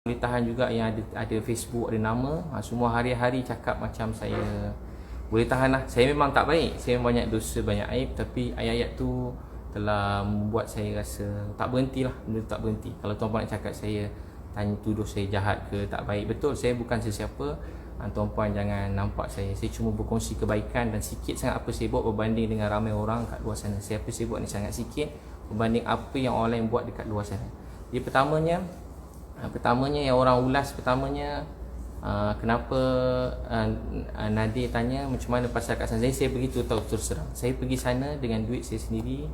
Boleh tahan juga yang ada Facebook, ada nama, semua hari-hari cakap macam saya. Boleh tahan lah. Saya memang tak baik, saya banyak dosa, banyak aib. Tapi ayat-ayat tu telah membuat saya rasa tak berhenti lah. Benda tu tak berhenti. Kalau tuan-puan nak cakap saya, tanya tuduh saya jahat ke, tak baik. Betul, saya bukan sesiapa. Tuan-puan jangan nampak saya cuma berkongsi kebaikan. Dan sikit sangat apa saya buat berbanding dengan ramai orang kat luar sana. Apa saya buat ni sangat sikit berbanding apa yang orang lain buat dekat luar sana. Jadi pertamanya yang orang ulas pertamanya, kenapa Nadir tanya macam mana pasal kat sana. Saya beritahu tahu terus terang, saya pergi sana dengan duit saya sendiri,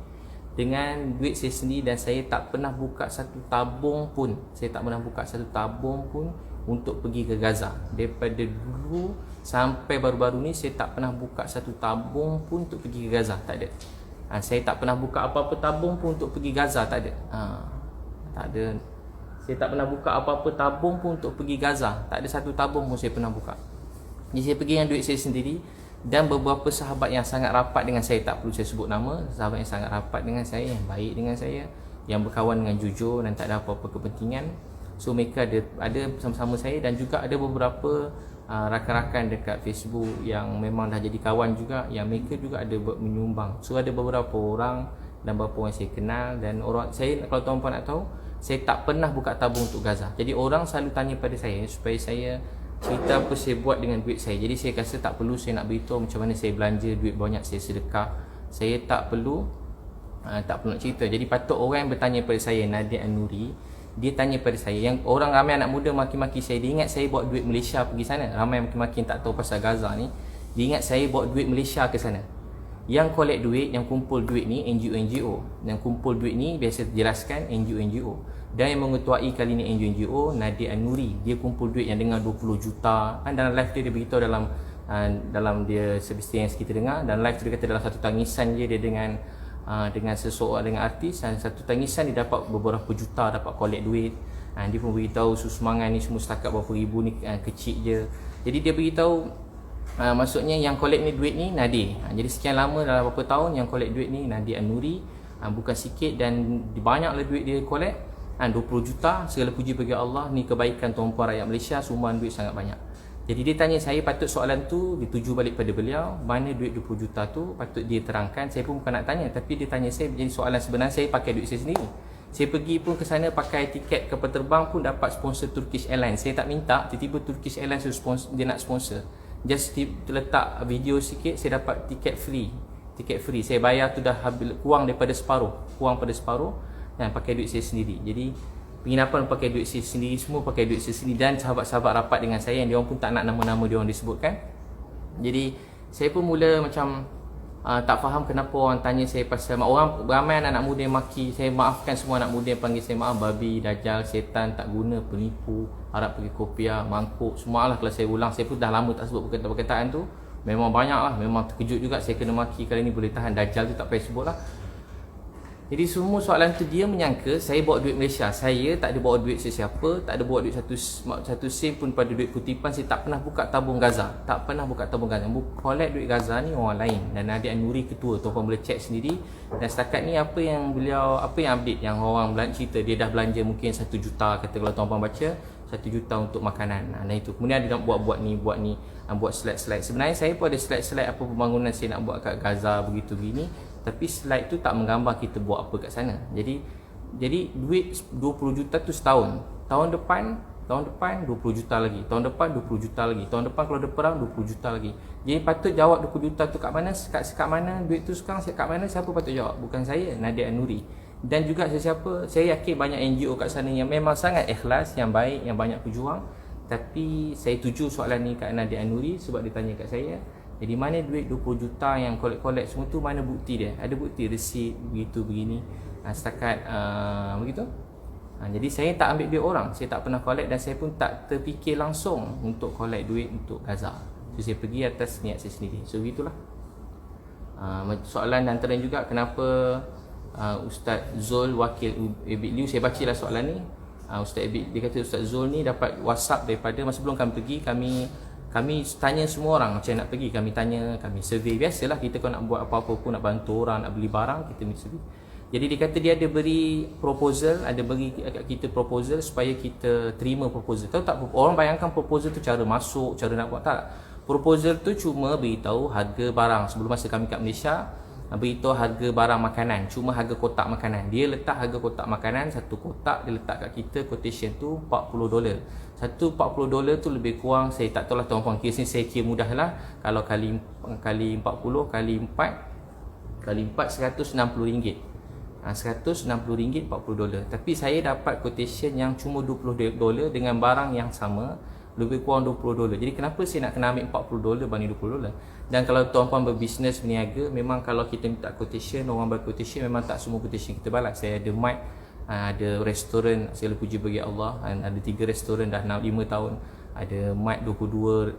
dan saya tak pernah buka satu tabung pun. Untuk pergi ke Gaza. Daripada dulu sampai baru-baru ni saya tak pernah buka satu tabung pun untuk pergi ke Gaza. Tak ada. Saya tak pernah buka apa-apa tabung pun untuk pergi Gaza. Tak ada. Tak ada. Saya tak pernah buka apa-apa tabung pun untuk pergi Gaza. Tak ada satu tabung pun saya pernah buka. Jadi saya pergi dengan duit saya sendiri. Dan beberapa sahabat yang sangat rapat dengan saya, tak perlu saya sebut nama, sahabat yang sangat rapat dengan saya, yang baik dengan saya, yang berkawan dengan jujur dan tak ada apa-apa kepentingan. So mereka ada bersama-sama saya. Dan juga ada beberapa rakan-rakan dekat Facebook yang memang dah jadi kawan juga, yang mereka juga ada menyumbang. So ada beberapa orang dan beberapa orang saya kenal. Dan orang saya, kalau tuan-puan nak tahu, saya tak pernah buka tabung untuk Gaza. Jadi orang selalu tanya pada saya supaya saya cerita apa saya buat dengan duit saya. Jadi saya rasa tak perlu saya nak beritahu macam mana saya belanja duit banyak, saya sedekah. Saya tak perlu nak cerita. Jadi patut orang yang bertanya pada saya, Nadir An-Nuri, dia tanya pada saya, yang orang ramai anak muda maki-maki saya, dia ingat saya bawa duit Malaysia pergi sana. Ramai maki-maki yang tak tahu pasal Gaza ni, dia ingat saya bawa duit Malaysia ke sana. Yang collect duit, yang kumpul duit ni NGO. Yang kumpul duit ni biasa jelaskan NGO. Dan yang mengetuai kali ni NGO Nadir An-Nuri. Dia kumpul duit yang dengan 20 juta. Dalam live dia beritahu dalam dia service yang kita dengar. Dan live dia kata dalam satu tangisan dia dengan seseorang, dengan artis, dan satu tangisan dia dapat beberapa juta, dapat collect duit. Dia pun beritahu sumbangan ni semua setakat berapa ribu ni, kecil je. Jadi dia beritahu maksudnya yang collect ni duit ni Nadir. Jadi sekian lama, dalam beberapa tahun yang collect duit ni Nadir An-Nuri. Bukan sikit, dan banyaklah duit dia collect, 20 juta. Segala puji bagi Allah, ni kebaikan tuan-puan rakyat Malaysia, sumbangan duit sangat banyak. Jadi dia tanya saya, patut soalan tu dituju balik pada beliau, mana duit 20 juta tu, patut dia terangkan. Saya pun bukan nak tanya, tapi dia tanya saya. Jadi soalan sebenarnya, saya pakai duit saya sendiri. Saya pergi pun ke sana pakai tiket kapal terbang pun dapat sponsor Turkish Airlines. Saya tak minta, tiba-tiba Turkish Airlines dia nak sponsor. Just letak video sikit, saya dapat tiket free. Saya bayar tu dah kurang pada separuh, dan pakai duit saya sendiri. Jadi penginapan pakai duit saya sendiri, semua pakai duit saya sendiri. Dan sahabat-sahabat rapat dengan saya yang diorang pun tak nak nama-nama diorang disebutkan. Jadi saya pun mula macam tak faham kenapa orang tanya saya pasal, orang ramai anak muda yang maki saya. Maafkan semua anak muda yang panggil saya babi, dajal, setan, tak guna, penipu, harap pergi kopiah, mangkuk, semua lah. Kalau saya ulang, saya pun dah lama tak sebut perkataan-perkataan tu. Memang banyak lah, memang terkejut juga saya kena maki. Kali ni boleh tahan, dajal tu tak payah sebut lah. Jadi semua soalan tu dia menyangka saya bawa duit Malaysia. Saya tak ada bawa duit sesiapa, tak ada bawa duit satu sen pun pada duit kutipan. Saya tak pernah buka tabung Gaza. Collect duit Gaza ni orang lain. Dan Nadir An-Nuri ketua, tuan-tuan boleh check sendiri. Dan setakat ni apa yang update, yang orang cerita, dia dah belanja mungkin 1 juta, kata kalau tuan-tuan baca 1 juta untuk makanan. Itu. Kemudian dia nak buat ni, buat slide-slide. Sebenarnya saya pun ada slide-slide apa pembangunan saya nak buat kat Gaza begitu gini. Tapi slide tu tak menggambar kita buat apa kat sana. Jadi duit 20 juta tu setahun. Tahun depan 20 juta lagi. Tahun depan 20 juta lagi. Tahun depan kalau ada perang 20 juta lagi. Jadi patut jawab 20 juta tu kat mana? Kat mana duit tu sekarang? Kat mana? Siapa patut jawab? Bukan saya, Nadir An-Nuri. Dan juga sesiapa, saya yakin banyak NGO kat sana yang memang sangat ikhlas, yang baik, yang banyak berjuang. Tapi saya tuju soalan ni kat Nadir An-Nuri sebab dia tanya kat saya. Jadi mana duit 20 juta yang collect semua tu, mana bukti dia? Ada bukti resit begitu begini. Setakat begitu. Jadi saya tak ambil duit orang, saya tak pernah collect, dan saya pun tak terfikir langsung untuk collect duit untuk Gaza. So saya pergi atas niat saya sendiri. So begitulah. Soalan antara juga, kenapa Ustaz Zul wakil Ebit Liu, saya bacalah soalan ni. Ustaz Ebit, dia kata Ustaz Zul ni dapat WhatsApp daripada, masa sebelum kami pergi, kami tanya semua orang macam nak pergi, kami tanya, kami survey. Biasalah kita kalau nak buat apa-apa pun, nak bantu orang, nak beli barang, kita mesti survey. Jadi dia kata dia ada beri proposal, ada beri kat kita proposal supaya kita terima proposal. Tahu tak, orang bayangkan proposal tu cara masuk, cara nak buat, tak. Proposal tu cuma beritahu harga barang. Sebelum masa kami kat Malaysia, beritahu harga barang makanan, cuma harga kotak makanan. Dia letak harga kotak makanan, satu kotak dia letak kat kita, quotation tu $40. Satu $40 tu lebih kurang, saya tak tahu lah tuan-puan, kira sini saya kira mudah lah. Kalau kali 40 kali 4 RM160. RM160 $40. Tapi saya dapat quotation yang cuma $20 dengan barang yang sama, lebih kurang $20. Jadi kenapa saya nak kena ambil $40 banding $20? Dan kalau tuan-puan berbisnes, berniaga, memang kalau kita minta quotation, orang bagi quotation, memang tak semua quotation kita balas. Saya ada mic, ada restoran, segala puji bagi Allah, ada 3 restoran dah 5 tahun, ada mic 22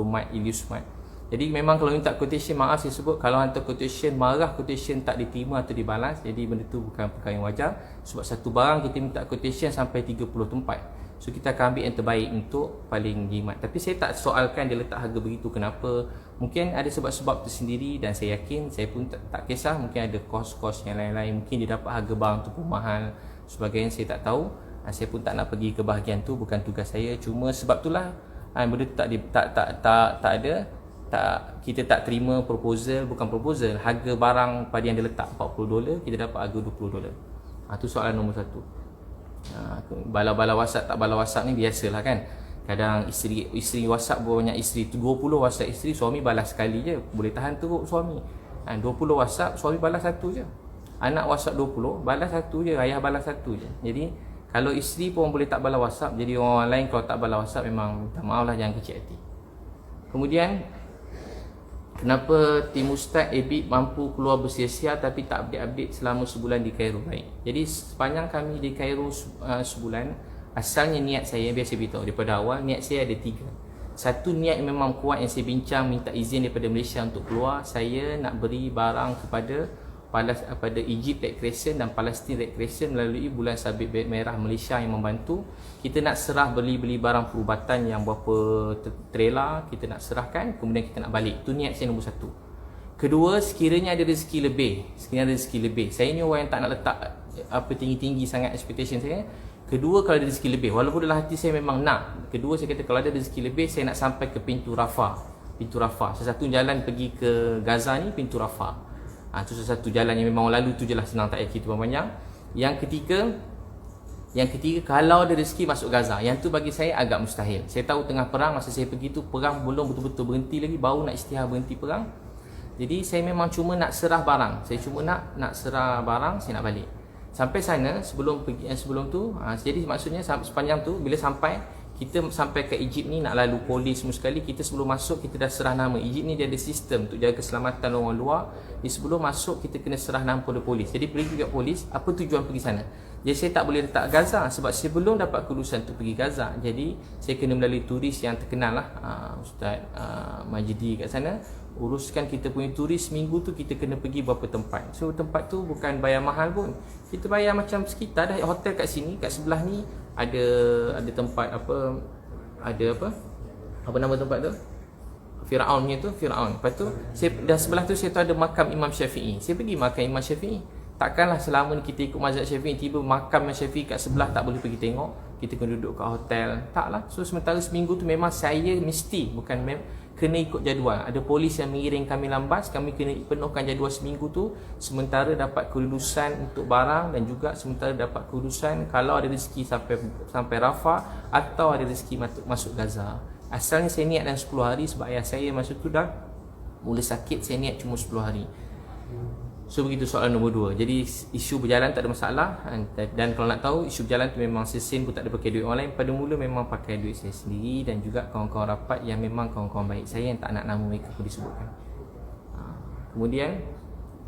mic, Ilius mic. Jadi memang kalau minta quotation, maaf saya sebut, kalau hantar quotation, marah quotation tak diterima atau dibalas, jadi benda tu bukan perkara yang wajar. Sebab satu barang kita minta quotation sampai 30 tempat, so kita akan ambil yang terbaik untuk paling jimat. Tapi saya tak soalkan dia letak harga begitu, kenapa. Mungkin ada sebab-sebab tersendiri, dan saya yakin, saya pun tak kisah, mungkin ada kos-kos yang lain-lain, mungkin dia dapat harga barang tu pun mahal, sebagainya, saya tak tahu. Saya pun tak nak pergi ke bahagian tu, bukan tugas saya. Cuma sebab itulah benda tu tak ada, kita tak terima proposal, bukan proposal, harga barang pada yang dia letak $40, kita dapat harga $20. Tu soalan nombor 1. Bala-bala WhatsApp tak bala WhatsApp ni biasalah kan. Kadang isteri WhatsApp banyak, isteri tu 20 WhatsApp isteri, suami balas sekali je, boleh tahan teruk suami. 20 WhatsApp, suami balas satu je. Anak WhatsApp 20, balas satu je, ayah balas satu je. Jadi kalau isteri pun boleh tak balas WhatsApp, jadi orang lain kalau tak balas WhatsApp, memang minta maaf lah, jangan kecil hati. Kemudian, kenapa tim Ustaz Ebit mampu keluar bersia-sia tapi tak update-update selama sebulan di Cairo? Baik. Jadi sepanjang kami di Cairo sebulan, asalnya niat saya, biasa beritahu daripada awal, niat saya ada 3. Satu, niat yang memang kuat yang saya bincang, minta izin daripada Malaysia untuk keluar. Saya nak beri barang kepada Egypt Red Crescent dan Palestine Red Crescent melalui Bulan Sabit Merah Malaysia yang membantu. Kita nak serah beli barang perubatan yang berapa trailer, kita nak serahkan, kemudian kita nak balik. Itu niat saya nombor 1. Kedua, sekiranya ada rezeki lebih. Saya ni orang yang tak nak letak tinggi-tinggi sangat expectation saya. Kedua, kalau ada rezeki lebih, walaupun dalam hati saya memang nak. Kedua, saya kata kalau ada rezeki lebih, saya nak sampai ke pintu Rafah. Satu jalan pergi ke Gaza ni, pintu Rafah. Itu satu jalan yang memang orang lalu tu je lah, senang, tak payah kita panjang. Yang ketiga, kalau ada rezeki masuk Gaza. Yang tu bagi saya agak mustahil. Saya tahu tengah perang, masa saya pergi tu perang belum betul-betul berhenti lagi, baru nak isytihar berhenti perang. Jadi saya memang cuma nak serah barang. Saya cuma nak serah barang, saya nak balik. Sampai sana, sebelum tu, jadi maksudnya sepanjang tu, bila kita sampai ke Egypt ni, nak lalu polis semua sekali, kita sebelum masuk, kita dah serah nama. Egypt ni dia ada sistem untuk jaga keselamatan orang luar. Jadi sebelum masuk, kita kena serah nama pada polis. Jadi pergi ke polis, apa tujuan pergi sana? Jadi saya tak boleh letak Gaza, sebab saya belum dapat kelulusan untuk pergi Gaza. Jadi saya kena melalui turis yang terkenal lah, Ustaz Majidi kat sana. Uruskan kita punya turis, minggu tu kita kena pergi berapa tempat. So tempat tu bukan bayar mahal pun. Kita bayar macam sekitar dah hotel kat sini, kat sebelah ni ada tempat apa nama tempat tu? Firaun punya tu, Firaun. Lepas tu dah sebelah tu saya tu ada makam Imam Syafi'i. Saya pergi makam Imam Syafi'i. Takkanlah selama ni kita ikut mazhab Syafi'i, tiba makam Imam Syafi'i kat sebelah tak boleh pergi tengok, kita kena duduk kat hotel. Taklah. So sementara seminggu tu memang saya mesti, kena ikut jadual. Ada polis yang mengiring kami lambat, kami kena penuhkan jadual seminggu tu, sementara dapat kelulusan untuk barang, dan juga sementara dapat kelulusan kalau ada rezeki sampai Rafah, atau ada rezeki masuk Gaza. Asalnya saya niat dalam 10 hari, sebab ayah saya masa tu dah mula sakit, saya niat cuma 10 hari. So begitu soalan nombor 2. Jadi isu berjalan tak ada masalah, dan kalau nak tahu isu berjalan tu memang sesin pun tak ada pakai duit orang lain. Pada mula memang pakai duit saya sendiri, dan juga kawan-kawan rapat yang memang kawan-kawan baik saya, yang tak nak nama mereka pun disebutkan. Kemudian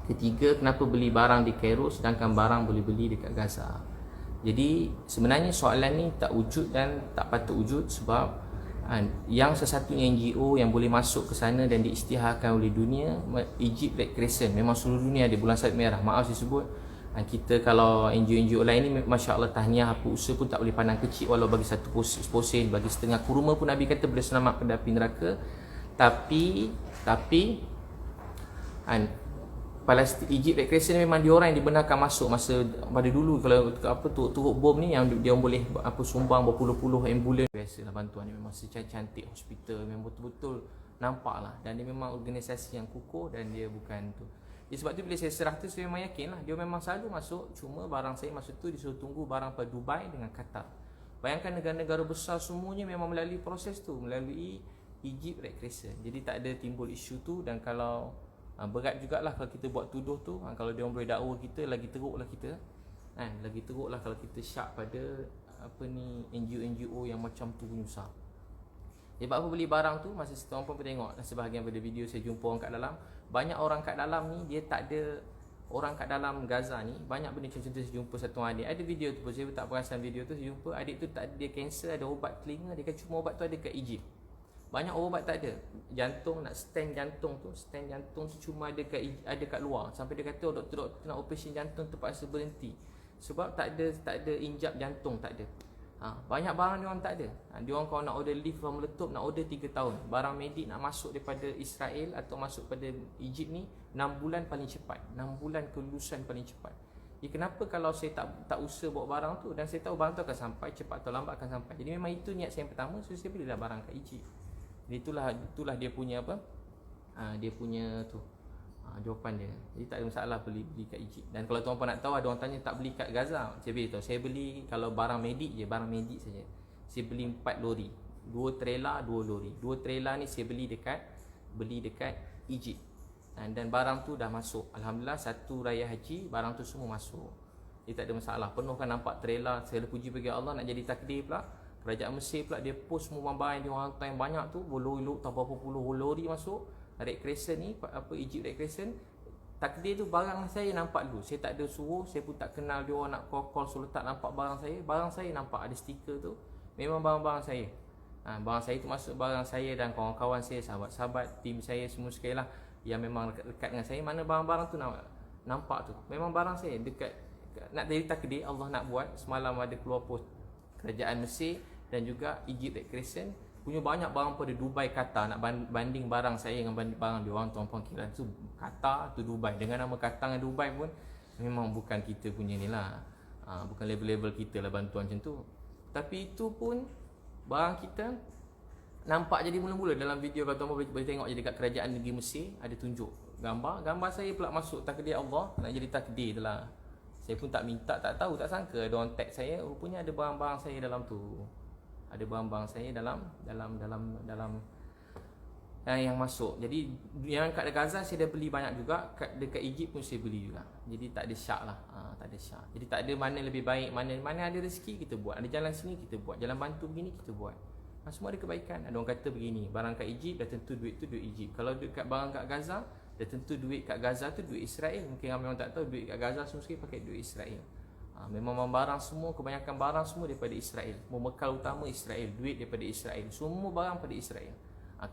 ketiga, kenapa beli barang di Cairo sedangkan barang boleh beli dekat Gaza? Jadi sebenarnya soalan ni tak wujud dan tak patut wujud, sebab yang sesatunya NGO yang boleh masuk ke sana dan diisytiharkan oleh dunia, Egypt Red Crescent. Memang seluruh dunia ada Bulan Sabit Merah. Maaf saya sebut, kita kalau NGO-NGO lain ni, Masya Allah, tahniah, apa usaha pun tak boleh pandang kecil. Walau bagi satu posen, bagi setengah kurma pun Nabi kata boleh selamat pada api neraka. Tapi Palestin, Egypt Red Crescent ni memang dia orang yang dibenarkan masuk masa pada dulu. Kalau apa turut bom ni yang dia boleh apa sumbang berpuluh-puluh ambulans. Biasalah bantuan ni memang secantik hospital, memang betul-betul nampak lah. Dan dia memang organisasi yang kukuh dan dia bukan tu. Jadi sebab tu bila saya serah tu saya memang yakin lah dia memang selalu masuk. Cuma barang saya masa tu disuruh tunggu barang pada Dubai dengan Qatar. Bayangkan negara-negara besar semuanya memang melalui proses tu, melalui Egypt Red Crescent. Jadi tak ada timbul isu tu. Dan kalau berat jugalah kalau kita buat tuduh tu, kalau dia orang boleh dakwa kita, lagi teruk lah kita kan, lagi teruk lah kalau kita syak pada apa ni NGO yang macam tu penyusah. Sebab apa beli barang tu, masa tuan pun tengok sebahagian pada video saya jumpa orang kat dalam, banyak orang kat dalam ni dia tak ada, orang kat dalam Gaza ni banyak benda macam tu. Saya jumpa satu adik, ada video tu pun saya tak perasan video tu, saya jumpa adik tu tak ada, dia kanser, ada ubat telinga, dia kata cuma ubat tu ada kat Egypt. Banyak ubat tak ada. Jantung, nak stand jantung tu cuma ada kat luar. Sampai dia kata doktor nak operasi jantung terpaksa berhenti. Sebab tak ada injap jantung, tak ada. Banyak barang dia orang tak ada. Dia orang kalau nak order lift from meletup nak order 3 tahun. Barang medik nak masuk daripada Israel atau masuk pada Egypt ni 6 bulan paling cepat. 6 bulan kelulusan paling cepat. Ya, kenapa kalau saya tak usaha bawa barang tu, dan saya tahu barang tu akan sampai cepat atau lambat akan sampai. Jadi memang itu niat saya yang pertama, so saya belilah barang kat Egypt. Jadi itulah dia punya apa? Dia punya tu. Jawapan dia. Jadi tak ada masalah beli kat Egypt. Dan kalau tuan-tuan nak tahu, ada orang tanya tak beli kat Gaza. Saya beritahu, saya beli kalau barang medik je, barang medik saja. Saya beli 4 lori. 2 trailer, 2 lori. 2 trailer ni saya beli dekat Egypt. Dan barang tu dah masuk. Alhamdulillah satu raya haji barang tu semua masuk. Jadi tak ada masalah. Penuh kan nampak trailer. Saya puji bagi Allah, nak jadi takdir pula. Kerajaan Mesir pula dia post semua barang yang dia orang hantar yang banyak tu, berlori-lori tak berapa puluh lori masuk. Red Crescent ni, apa Egypt Red Crescent, takdir tu barang saya nampak dulu. Saya tak ada suruh, saya pun tak kenal dia orang nak call suruh tak nampak barang saya. Barang saya nampak ada stiker tu. Memang barang-barang saya. Barang saya tu masuk barang saya dan kawan-kawan saya, sahabat-sahabat, tim saya semua sekali lah yang memang dekat dengan saya. Mana barang-barang tu nampak tu. Memang barang saya dekat. Nak jadi takdir, Allah nak buat. Semalam ada keluar post kerajaan Mesir dan juga Egypt Red Crescent punya banyak barang pada Dubai, Qatar. Nak banding barang saya dengan barang dia orang, tuan-tuan kira tu Qatar tu Dubai. Dengan nama Qatar dengan Dubai pun memang bukan kita punya ni lah, bukan level-level kita lah bantuan macam tu. Tapi itu pun barang kita nampak jadi mula-mula dalam video. Kalau tuan-tuan boleh tengok je dekat kerajaan negeri Mesir ada tunjuk gambar saya pula masuk. Takdir Allah nak jadi takdir tu lah. Saya pun tak minta, tak tahu, tak sangka ada orang tag saya, rupanya ada barang-barang saya dalam tu. Ada barang-barang saya dalam yang masuk. Jadi yang kat Gaza saya dah beli banyak juga, dekat Egypt pun saya beli juga. Jadi tak ada syak lah, tak ada syak. Jadi tak ada mana lebih baik, mana ada rezeki kita buat. Ada jalan sini kita buat, jalan bantu begini kita buat. Semua ada kebaikan. Ada orang kata begini, barang kat Egypt dah tentu duit tu duit Egypt. Kalau dekat barang kat Gaza, dah tentu duit kat Gaza tu duit Israel. Mungkin ramai orang tak tahu duit kat Gaza semua sekali pakai duit Israel. Memang barang semua, kebanyakan barang semua daripada Israel. Membekal utama Israel, duit daripada Israel. Semua barang pada Israel.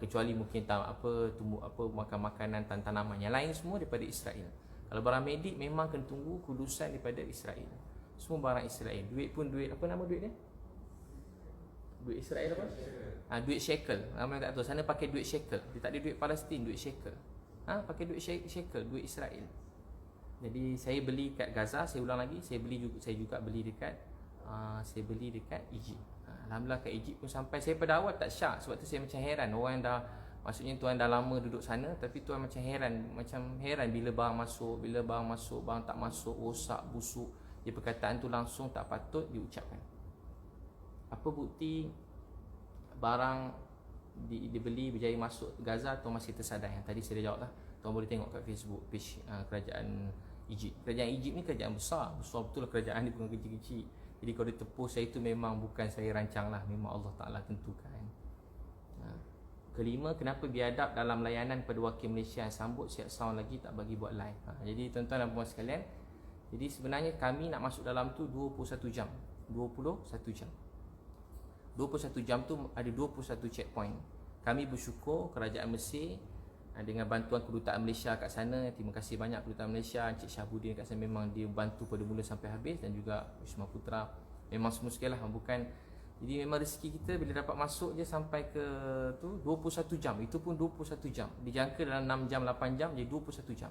Kecuali mungkin makan makanan tanaman. Yang lain semua daripada Israel. Kalau barang medik memang kena tunggu kulusan daripada Israel. Semua barang Israel. Duit pun duit, apa nama duit dia? Duit Israel apa? Duit shekel. Ramai tak tahu. Sana pakai duit shekel. Dia tak ada duit Palestin, duit shekel. Pakai duit shekel, duit Israel. Jadi saya beli kat Gaza, saya ulang lagi, saya juga beli dekat Egypt. Alhamdulillah kat Egypt pun sampai. Saya pada awal tak syak, sebab tu saya macam heran. Orang yang dah, maksudnya tuan dah lama duduk sana, tapi tuan macam heran bila barang masuk, barang tak masuk, rosak, busuk. Dia perkataan tu langsung tak patut diucapkan. Apa bukti barang dibeli berjaya masuk Gaza atau masih tersadai? Yang tadi saya dah jawab lah. Tuan boleh tengok kat Facebook page kerajaan Egypt. Kerajaan Egypt ni kerajaan besar betul lah. Kerajaan ni bukan kecil-kecil. Jadi kalau dia tepus saya tu memang bukan saya rancang lah, memang Allah Ta'ala tentukan. Kelima, kenapa biadab dalam layanan pada wakil Malaysia yang sambut siap sound lagi tak bagi buat live? Jadi tuan-tuan dan puan sekalian, jadi sebenarnya kami nak masuk dalam tu 21 jam. 21 jam. 21 jam tu ada 21 checkpoint. Kami bersyukur kerajaan Mesir dengan bantuan kedutaan Malaysia kat sana. Terima kasih banyak kedutaan Malaysia, Encik Syahbudin kat sana, memang dia bantu pada mula sampai habis. Dan juga Wisma Putra, memang semua sekali lah. Bukan, jadi memang rezeki kita bila dapat masuk je sampai ke tu 21 jam. Itu pun 21 jam, dijangka dalam 6 jam 8 jam, jadi 21 jam.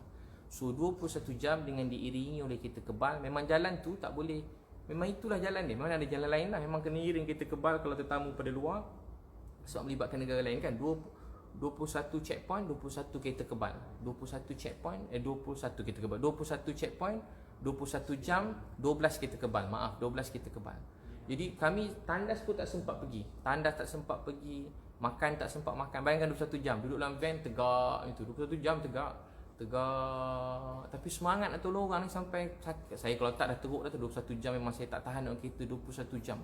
So 21 jam dengan diiringi oleh kereta kebal. Memang jalan tu tak boleh, memang itulah jalan dia. Memang ada jalan lain lah, memang kena iring kereta kebal kalau tetamu pada luar, sebab melibatkan negara lain kan. 21 checkpoint, 21 kereta kebal. 21 checkpoint, 21 kereta kebal. 21 checkpoint, 21 jam, 12 kereta kebal. Maaf, 12 kereta kebal. Jadi kami tandas pun tak sempat pergi. Tandas tak sempat pergi, makan tak sempat makan. Bayangkan 21 jam duduk dalam van tegak itu. 21 jam tegak. Tapi semangat nak tolong orang ni sampai saya kalau tak dah teruk dah tu. 21 jam memang saya tak tahan dalam kereta 21 jam.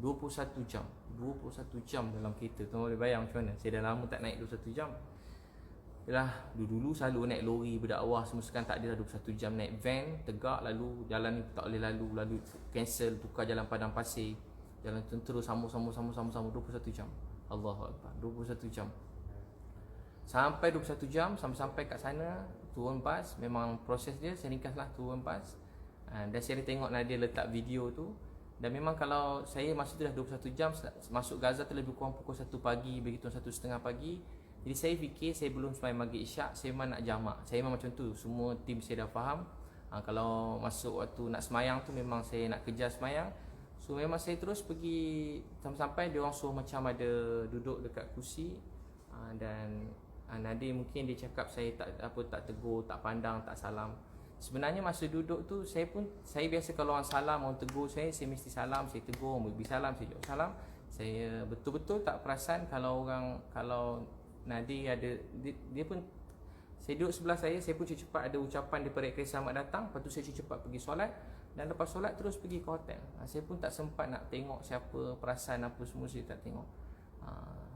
21 jam 21 jam dalam kereta. Tuan boleh bayang macam mana. Saya dah lama tak naik 21 jam. Yalah, dulu selalu naik lori berdakwah semua, sekarang tak ada dah 21 jam naik van tegak, lalu jalan ni tak boleh lalu cancel, tukar jalan padang pasir, jalan tentera sama 21 jam. Allahu Akbar, 21 jam. Sampai 21 jam, sampai kat sana turun bas. Memang proses dia saya ringkaslah, turun bas. Dan saya tengok Nadia letak video tu. Dan memang kalau saya masa tu dah 21 jam masuk Gaza tu lebih kurang pukul 1 pagi, begitu 1:30 pagi. Jadi saya fikir saya belum sembahyang maghrib isyak, saya memang nak jamak. Saya memang macam tu, semua tim saya dah faham. Kalau masuk waktu nak sembahyang tu memang saya nak kejar sembahyang. So memang saya terus pergi sampai dia orang suruh macam ada duduk dekat kursi. Dan Nadia mungkin dia cakap saya tak tegur, tak pandang, tak salam. Sebenarnya masa duduk tu saya biasa kalau orang salam, orang tegur saya mesti salam, saya tegur, beri salam, saya jawab salam. Saya betul-betul tak perasan kalau Nadia ada dia pun, saya duduk sebelah saya pun cepat ada ucapan daripada Kereta Selamat Datang. Lepas tu saya cepat pergi solat, dan lepas solat terus pergi ke hotel. Saya pun tak sempat nak tengok siapa, perasan apa semua saya tak tengok.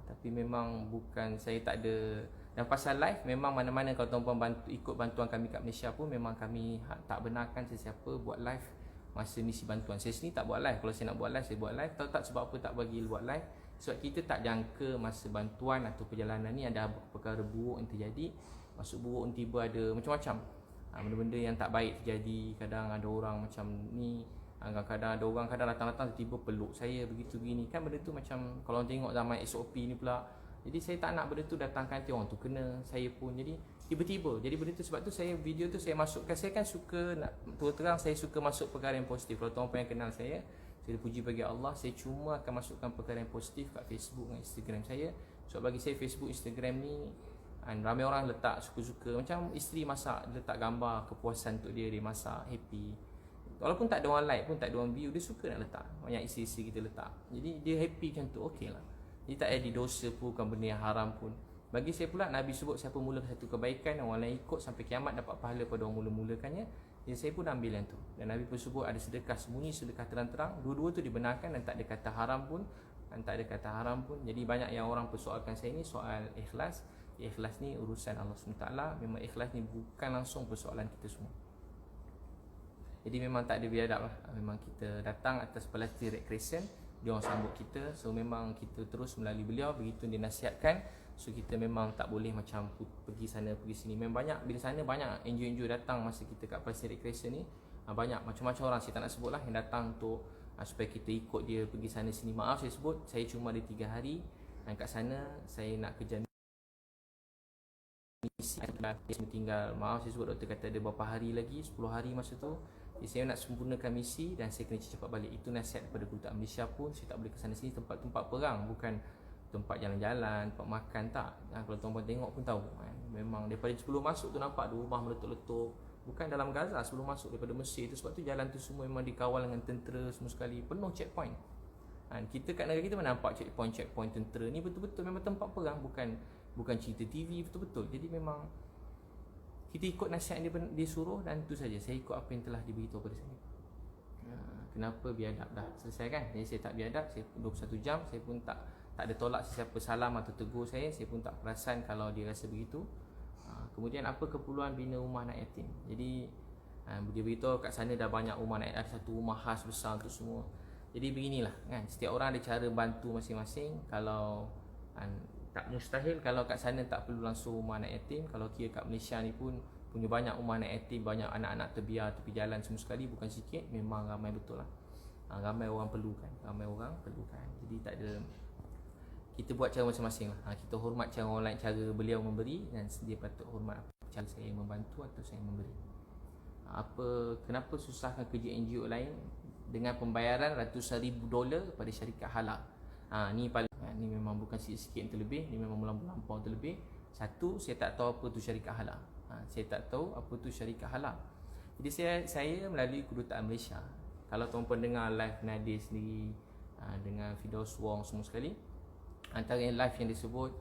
Tapi memang bukan saya tak ada. Dan pasal live, memang mana-mana kalau tuan-puan ikut bantuan kami kat Malaysia pun, memang kami tak benarkan sesiapa buat live masa misi bantuan. Saya sendiri tak buat live. Kalau saya nak buat live, saya buat live. Tahu tak sebab apa tak bagi buat live? Sebab kita tak jangka masa bantuan atau perjalanan ni ada perkara buruk yang terjadi. Masuk buruk tiba ada macam-macam benda-benda yang tak baik terjadi. Kadang ada orang macam ni, kadang ada orang datang-datang tiba peluk saya begitu gini kan. Benda tu macam kalau tengok zaman SOP ni pula. Jadi saya tak nak benda tu datangkan nanti orang tu kena saya pun. Jadi tiba-tiba jadi benda tu, sebab tu saya video tu saya masukkan. Saya kan suka nak terang, saya suka masuk perkara yang positif. Kalau tuan-tuan yang kenal saya puji bagi Allah, saya cuma akan masukkan perkara yang positif kat Facebook dan Instagram saya. Sebab bagi saya Facebook, Instagram ni ramai orang letak suka-suka. Macam isteri masak, letak gambar kepuasan untuk dia masak, happy. Walaupun tak ada orang like pun, tak ada orang view, dia suka nak letak. Banyak isteri-isteri kita letak. Jadi dia happy macam tu, okey lah. Jadi tak ada dosa pun, bukan benda yang haram pun. Bagi saya pula, Nabi sebut siapa mulakan satu kebaikan, orang lain ikut sampai kiamat dapat pahala pada orang mula-mulakannya. Jadi saya pun ambil yang tu. Dan Nabi pun sebut ada sedekah sembunyi, sedekah terang-terang. Dua-dua tu dibenarkan dan tak ada kata haram pun. Jadi banyak yang orang persoalkan saya ni soal ikhlas. Ikhlas ni urusan Allah SWT. Memang ikhlas ni bukan langsung persoalan kita semua. Jadi memang tak ada biadab lah. Memang kita datang atas pelatih Red Crescent, dia orang sambut kita. So memang kita terus melalui beliau, begitu dia nasihatkan. So kita memang tak boleh macam pergi sana pergi sini. Memang banyak, bila sana banyak NGO datang masa kita kat pelatih Red Crescent ni. Banyak macam-macam orang, saya tak nak sebut lah, yang datang untuk supaya kita ikut dia pergi sana sini. Maaf saya sebut, saya cuma ada 3 hari. Dan kat sana saya nak kerja misi, saya tinggal, maaf saya sebut, doktor kata ada berapa hari lagi, 10 hari masa tu. Jadi saya nak sempurnakan misi dan saya kena cepat balik. Itu nasihat daripada kedutaan Malaysia pun. Saya tak boleh ke sana sini, tempat-tempat perang, bukan tempat jalan-jalan, tempat makan, tak. Kalau tuan-tuan tengok pun tahu memang daripada sebelum masuk tu nampak ada rumah meletup-letup. Bukan dalam Gaza, sebelum masuk daripada Mesir tu. Sebab tu jalan tu semua memang dikawal dengan tentera semua sekali, penuh checkpoint. Kita kat negara kita mana nampak checkpoint tentera ni, betul-betul memang tempat perang, bukan cerita TV, betul-betul. Jadi memang kita ikut nasihat yang dia suruh, dan itu saja. Saya ikut apa yang telah diberitahu pada saya. Kenapa biadab dah selesai kan? Jadi saya tak biadab, saya 21 jam, saya pun tak ada tolak sesiapa salam atau tegur saya pun tak perasan kalau dia rasa begitu. Kemudian apa keperluan bina rumah anak yatim? Jadi dia beritahu kat sana dah banyak rumah anak yatim, ada satu rumah khas besar untuk semua. Jadi beginilah kan, setiap orang ada cara bantu masing-masing. Kalau tak mustahil kalau kat sana tak perlu langsung rumah anak yatim. Kalau kira kat Malaysia ni pun punya banyak rumah anak yatim, banyak anak-anak terbiar tepi jalan semua sekali, bukan sikit, memang ramai betul lah. Ramai orang perlukan. Jadi tak ada, kita buat cara masing-masing lah. Kita hormat cara orang lain, cara beliau memberi, dan dia patut hormat apa cara saya membantu atau saya memberi. Kenapa susahkan kerja NGO lain dengan pembayaran ratusan ribu dolar pada syarikat halal? Ni memang bukan sikit-sikit yang terlebih, ni memang melampau terlebih. Satu, saya tak tahu apa tu syarikat halal. Saya tak tahu apa tu syarikat halal. Jadi saya melalui Kedutaan Malaysia. Kalau tuan-puan dengar live Nadir sendiri, dengan Firdaus Wong semua sekali, antara yang live yang disebut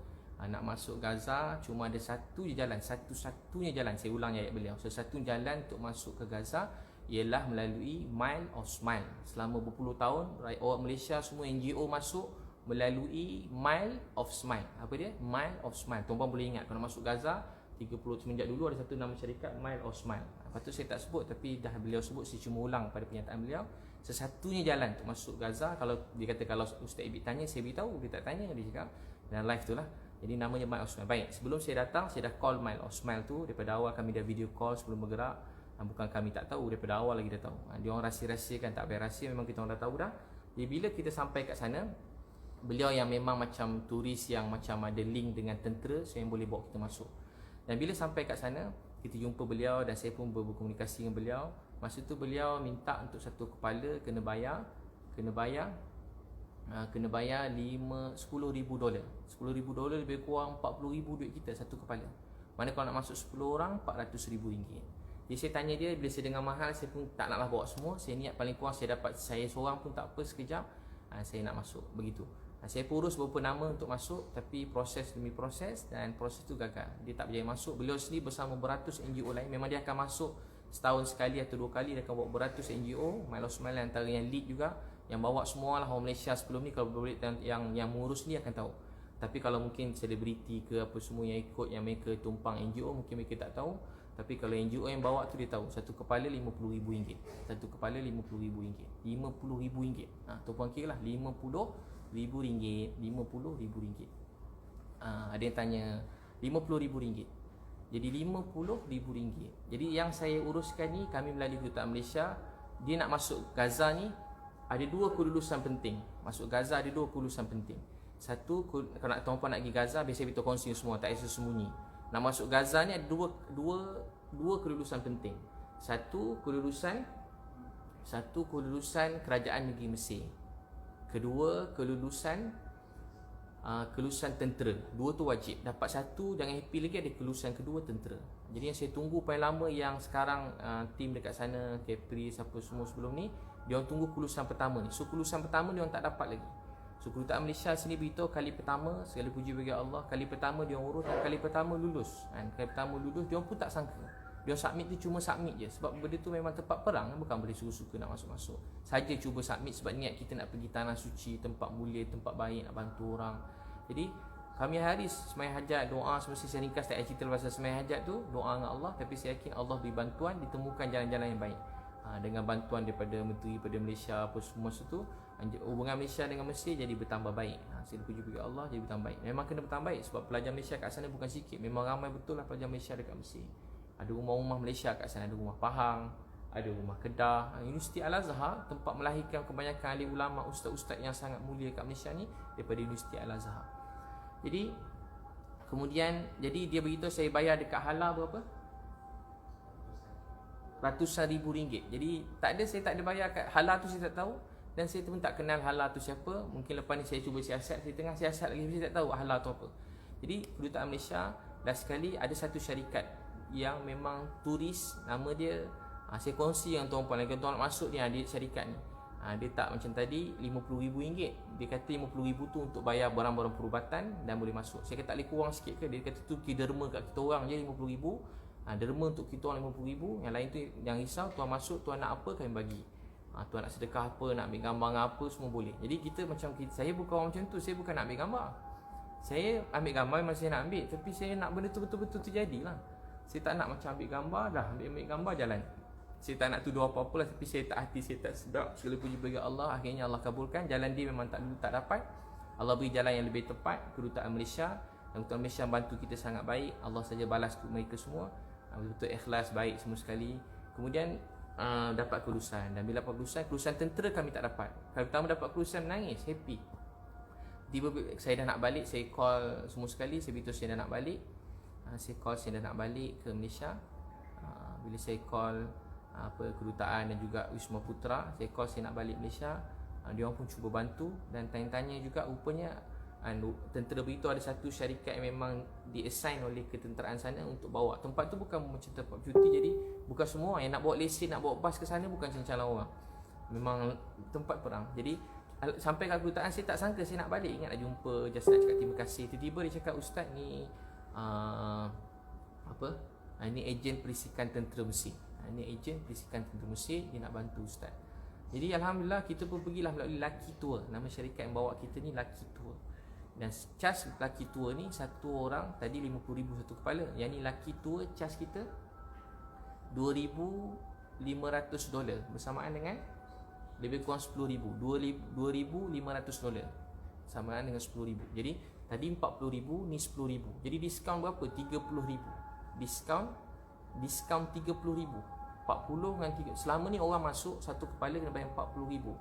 nak masuk Gaza cuma ada satu je jalan, satu-satunya jalan, saya ulang ayat beliau, satu jalan untuk masuk ke Gaza ialah melalui Mile of Smile. Selama berpuluh tahun orang Malaysia semua NGO masuk melalui Mile of Smile. Apa dia? Mile of Smile. Tuan-tuan boleh ingat kalau masuk Gaza 30 semenjak dulu ada satu nama syarikat Mile of Smile. Lepas tu saya tak sebut, tapi dah beliau sebut, saya cuma ulang pada pernyataan beliau. Sesatunya jalan untuk masuk Gaza, kalau dia kata kalau Ustaz Ibit tanya, saya beritahu. Dia tak tanya, dia cakap dalam live tu lah. Jadi namanya Mile of Smile. Baik, sebelum saya datang, saya dah call Mile of Smile tu. Daripada awal kami dah video call sebelum bergerak. Bukan kami tak tahu, daripada awal lagi dah tahu. Dia orang rahsia-rahsiakan, tak payah rahsia, memang kita orang dah tahu dah. Jadi bila kita sampai kat sana, beliau yang memang macam turis yang macam ada link dengan tentera, so yang boleh bawa kita masuk. Dan bila sampai kat sana, kita jumpa beliau dan saya pun berkomunikasi dengan beliau. Masa tu beliau minta untuk satu kepala kena bayar $10,000. $10,000 lebih kurang $40,000 duit kita satu kepala. Mana kalau nak masuk 10 orang RM400,000. Jadi saya tanya dia, bila saya dengar mahal, saya pun tak naklah bawa semua. Saya niat paling kurang saya dapat saya seorang pun tak apa, sekejap saya nak masuk, begitu. Saya pun urus beberapa nama untuk masuk, tapi proses demi proses, dan proses tu gagal. Dia tak berjaya masuk. Beliau sendiri bersama beratus NGO lain. Memang dia akan masuk setahun sekali atau 2 kali. Dia akan bawa beratus NGO. Mile of Smile antara yang lead juga, yang bawa semua lah orang Malaysia sebelum ni. Kalau boleh yang mengurus ni akan tahu. Tapi kalau mungkin selebriti ke apa semua yang ikut, yang mereka tumpang NGO, mungkin mereka tak tahu. Tapi kalau NGO yang bawa tu dia tahu. Satu kepala RM50,000. Satu kepala RM50,000. RM50,000. Tuan-puan kira lah, RM50,000. RM50,000. Ada yang tanya RM50,000. Jadi RM50,000. Jadi yang saya uruskan ni, kami melalui Kedutaan Malaysia. Dia nak masuk Gaza ni, ada 2 kelulusan penting. Masuk Gaza ada 2 kelulusan penting. Satu, kalau nak tuan-puan nak pergi Gaza, biasa kita kongsi semua, tak ada sembunyi. Nak masuk Gaza ni ada dua kelulusan penting. Satu kelulusan kerajaan negeri Mesir. Kedua kelulusan tentera. 2 tu wajib. Dapat satu jangan happy lagi, ada kelulusan kedua tentera. Jadi yang saya tunggu paling lama yang sekarang tim dekat sana, Capri siapa semua sebelum ni, dia orang tunggu kelulusan pertama ni. So kelulusan pertama dia orang tak dapat lagi. So Kedutaan Malaysia sini beritahu kali pertama, segala puji bagi Allah, kali pertama dia orang urus dan kali pertama lulus. Kali pertama lulus, dia orang pun tak sangka. Dia orang submit tu cuma submit je. Sebab benda tu memang tempat perang, bukan boleh suka-suka nak masuk-masuk. Saja cuba submit sebab niat kita nak pergi tanah suci, tempat mulia, tempat baik, nak bantu orang. Jadi kami hari sembahyang hajat, doa, semesti saya ringkas, tak cerita pasal sembahyang hajat tu, doa dengan Allah. Tapi saya yakin Allah beri bantuan, ditemukan jalan-jalan yang baik. Dengan bantuan daripada menteri pada Malaysia apa semua situ, hubungan Malaysia dengan Mesir jadi bertambah baik. Saya puji bagi Allah, jadi bertambah baik. Memang kena bertambah baik sebab pelajar Malaysia kat sana bukan sikit. Memang ramai betul lah pelajar Malaysia dekat Mesir. Ada rumah-rumah Malaysia kat sana, ada rumah Pahang, ada rumah Kedah. Universiti Al-Azhar tempat melahirkan kebanyakan ahli ulama, ustaz-ustaz yang sangat mulia kat Malaysia ni daripada Universiti Al-Azhar. Jadi kemudian dia beritahu saya bayar dekat halal berapa? Ratusan ribu ringgit. Jadi saya tak ada bayar kat halal tu, saya tak tahu. Dan saya pun tak kenal halal tu siapa. Mungkin lepas ni saya cuba siasat, saya tengah siasat lagi, saya tak tahu halal tu apa. Jadi Kedutaan Malaysia, last sekali ada satu syarikat yang memang turis, nama dia saya kongsi dengan tuan-puan, lagi tuan nak masuk dia di syarikat ni. Dia tak macam tadi RM50,000. Dia kata RM50,000 tu untuk bayar barang-barang perubatan dan boleh masuk. Saya kata tak boleh kurang sikit ke? Dia kata tu derma kat kita orang je RM50,000. Derma untuk kita orang RM50,000. Yang lain tu jangan risau, tuan masuk, tuan nak apa kami bagi. Tuan nak sedekah apa, nak ambil gambar apa, semua boleh. Jadi kita macam saya bukan orang macam tu. Saya bukan nak ambil gambar. Saya ambil gambar memang saya nak ambil, tapi saya nak benda tu betul-betul terjadilah. Saya tak nak macam ambil gambar dah, ambil gambar jalan. Saya tak nak tuduh apa-apa lah, tapi saya tak hati, saya tak sedap. Segala puji bagi Allah, akhirnya Allah kabulkan. Jalan dia memang tak dapat. Allah beri jalan yang lebih tepat, Kedutaan Malaysia. Dan Kedutaan Malaysia bantu kita sangat baik. Allah saja balas mereka semua. Betul ikhlas, baik semua sekali. Kemudian dapat kelulusan. Dan bila dapat kelulusan tentera kami tak dapat. Kali pertama dapat kelulusan, menangis, happy. Tiba saya dah nak balik, saya call semua sekali, saya beritahu saya dah nak balik. Saya call saya dah nak balik ke Malaysia. Bila saya call kedutaan dan juga Wisma Putra, saya call saya nak balik Malaysia, dia orang pun cuba bantu dan tanya-tanya juga. Rupanya tentera beritahu ada satu syarikat yang memang di-assign oleh ketenteraan sana untuk bawa. Tempat tu bukan macam tempat cuti, jadi bukan semua yang nak bawa lesen, nak bawa bas ke sana bukan calon orang. Memang tempat perang. Jadi sampai kat kedutaan saya tak sangka saya nak balik. Ingat nak jumpa, just nak cakap terima kasih. Tiba-tiba dia cakap, "Ustaz ni ini ejen perisikan tentera Mesir. Ini ejen perisikan tentera Mesir, dia nak bantu Ustaz." Jadi Alhamdulillah kita pun pergilah melalui Lucky Tour. Nama syarikat yang bawa kita ni Lucky Tour. Dan cas Lucky Tour ni satu orang tadi 50,000 satu kepala. Yang ni Lucky Tour cas kita $2,500 bersamaan dengan lebih kurang $10,000. $2,500 samaan dengan $10,000. Jadi tadi $40,000, ni $10,000. Jadi diskaun berapa? $30,000. Diskaun $30,000. 40 dengan 3. Selama ni orang masuk satu kepala kena bayar $40,000.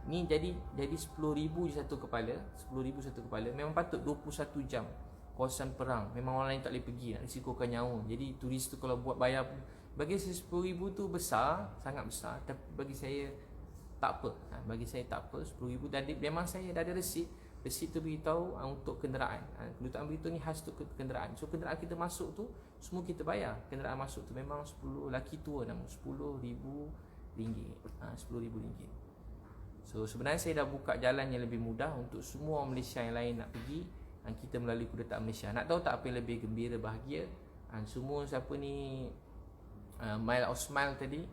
Ni jadi $10,000 je satu kepala. $10,000 satu kepala. Memang patut 21 jam kawasan perang. Memang orang lain tak boleh pergi, nak risikokan nyawa. Jadi turis tu kalau buat bayar, bagi saya $10,000 tu besar, sangat besar. Tapi bagi saya tak apa. Bagi saya tak apa $10,000. Dan memang saya dah ada resit. Resit tu beritahu untuk kenderaan. Kedutaan beritahu ni khas untuk kenderaan. So kenderaan kita masuk tu semua kita bayar. Kenderaan masuk tu memang 10 Lucky Tour nama, $10,000. $10,000. So sebenarnya saya dah buka jalan yang lebih mudah untuk semua orang Malaysia yang lain nak pergi. Kita melalui kedutaan Malaysia. Nak tahu tak apa yang lebih gembira, bahagia? Semua siapa ni Mile Osmail tadi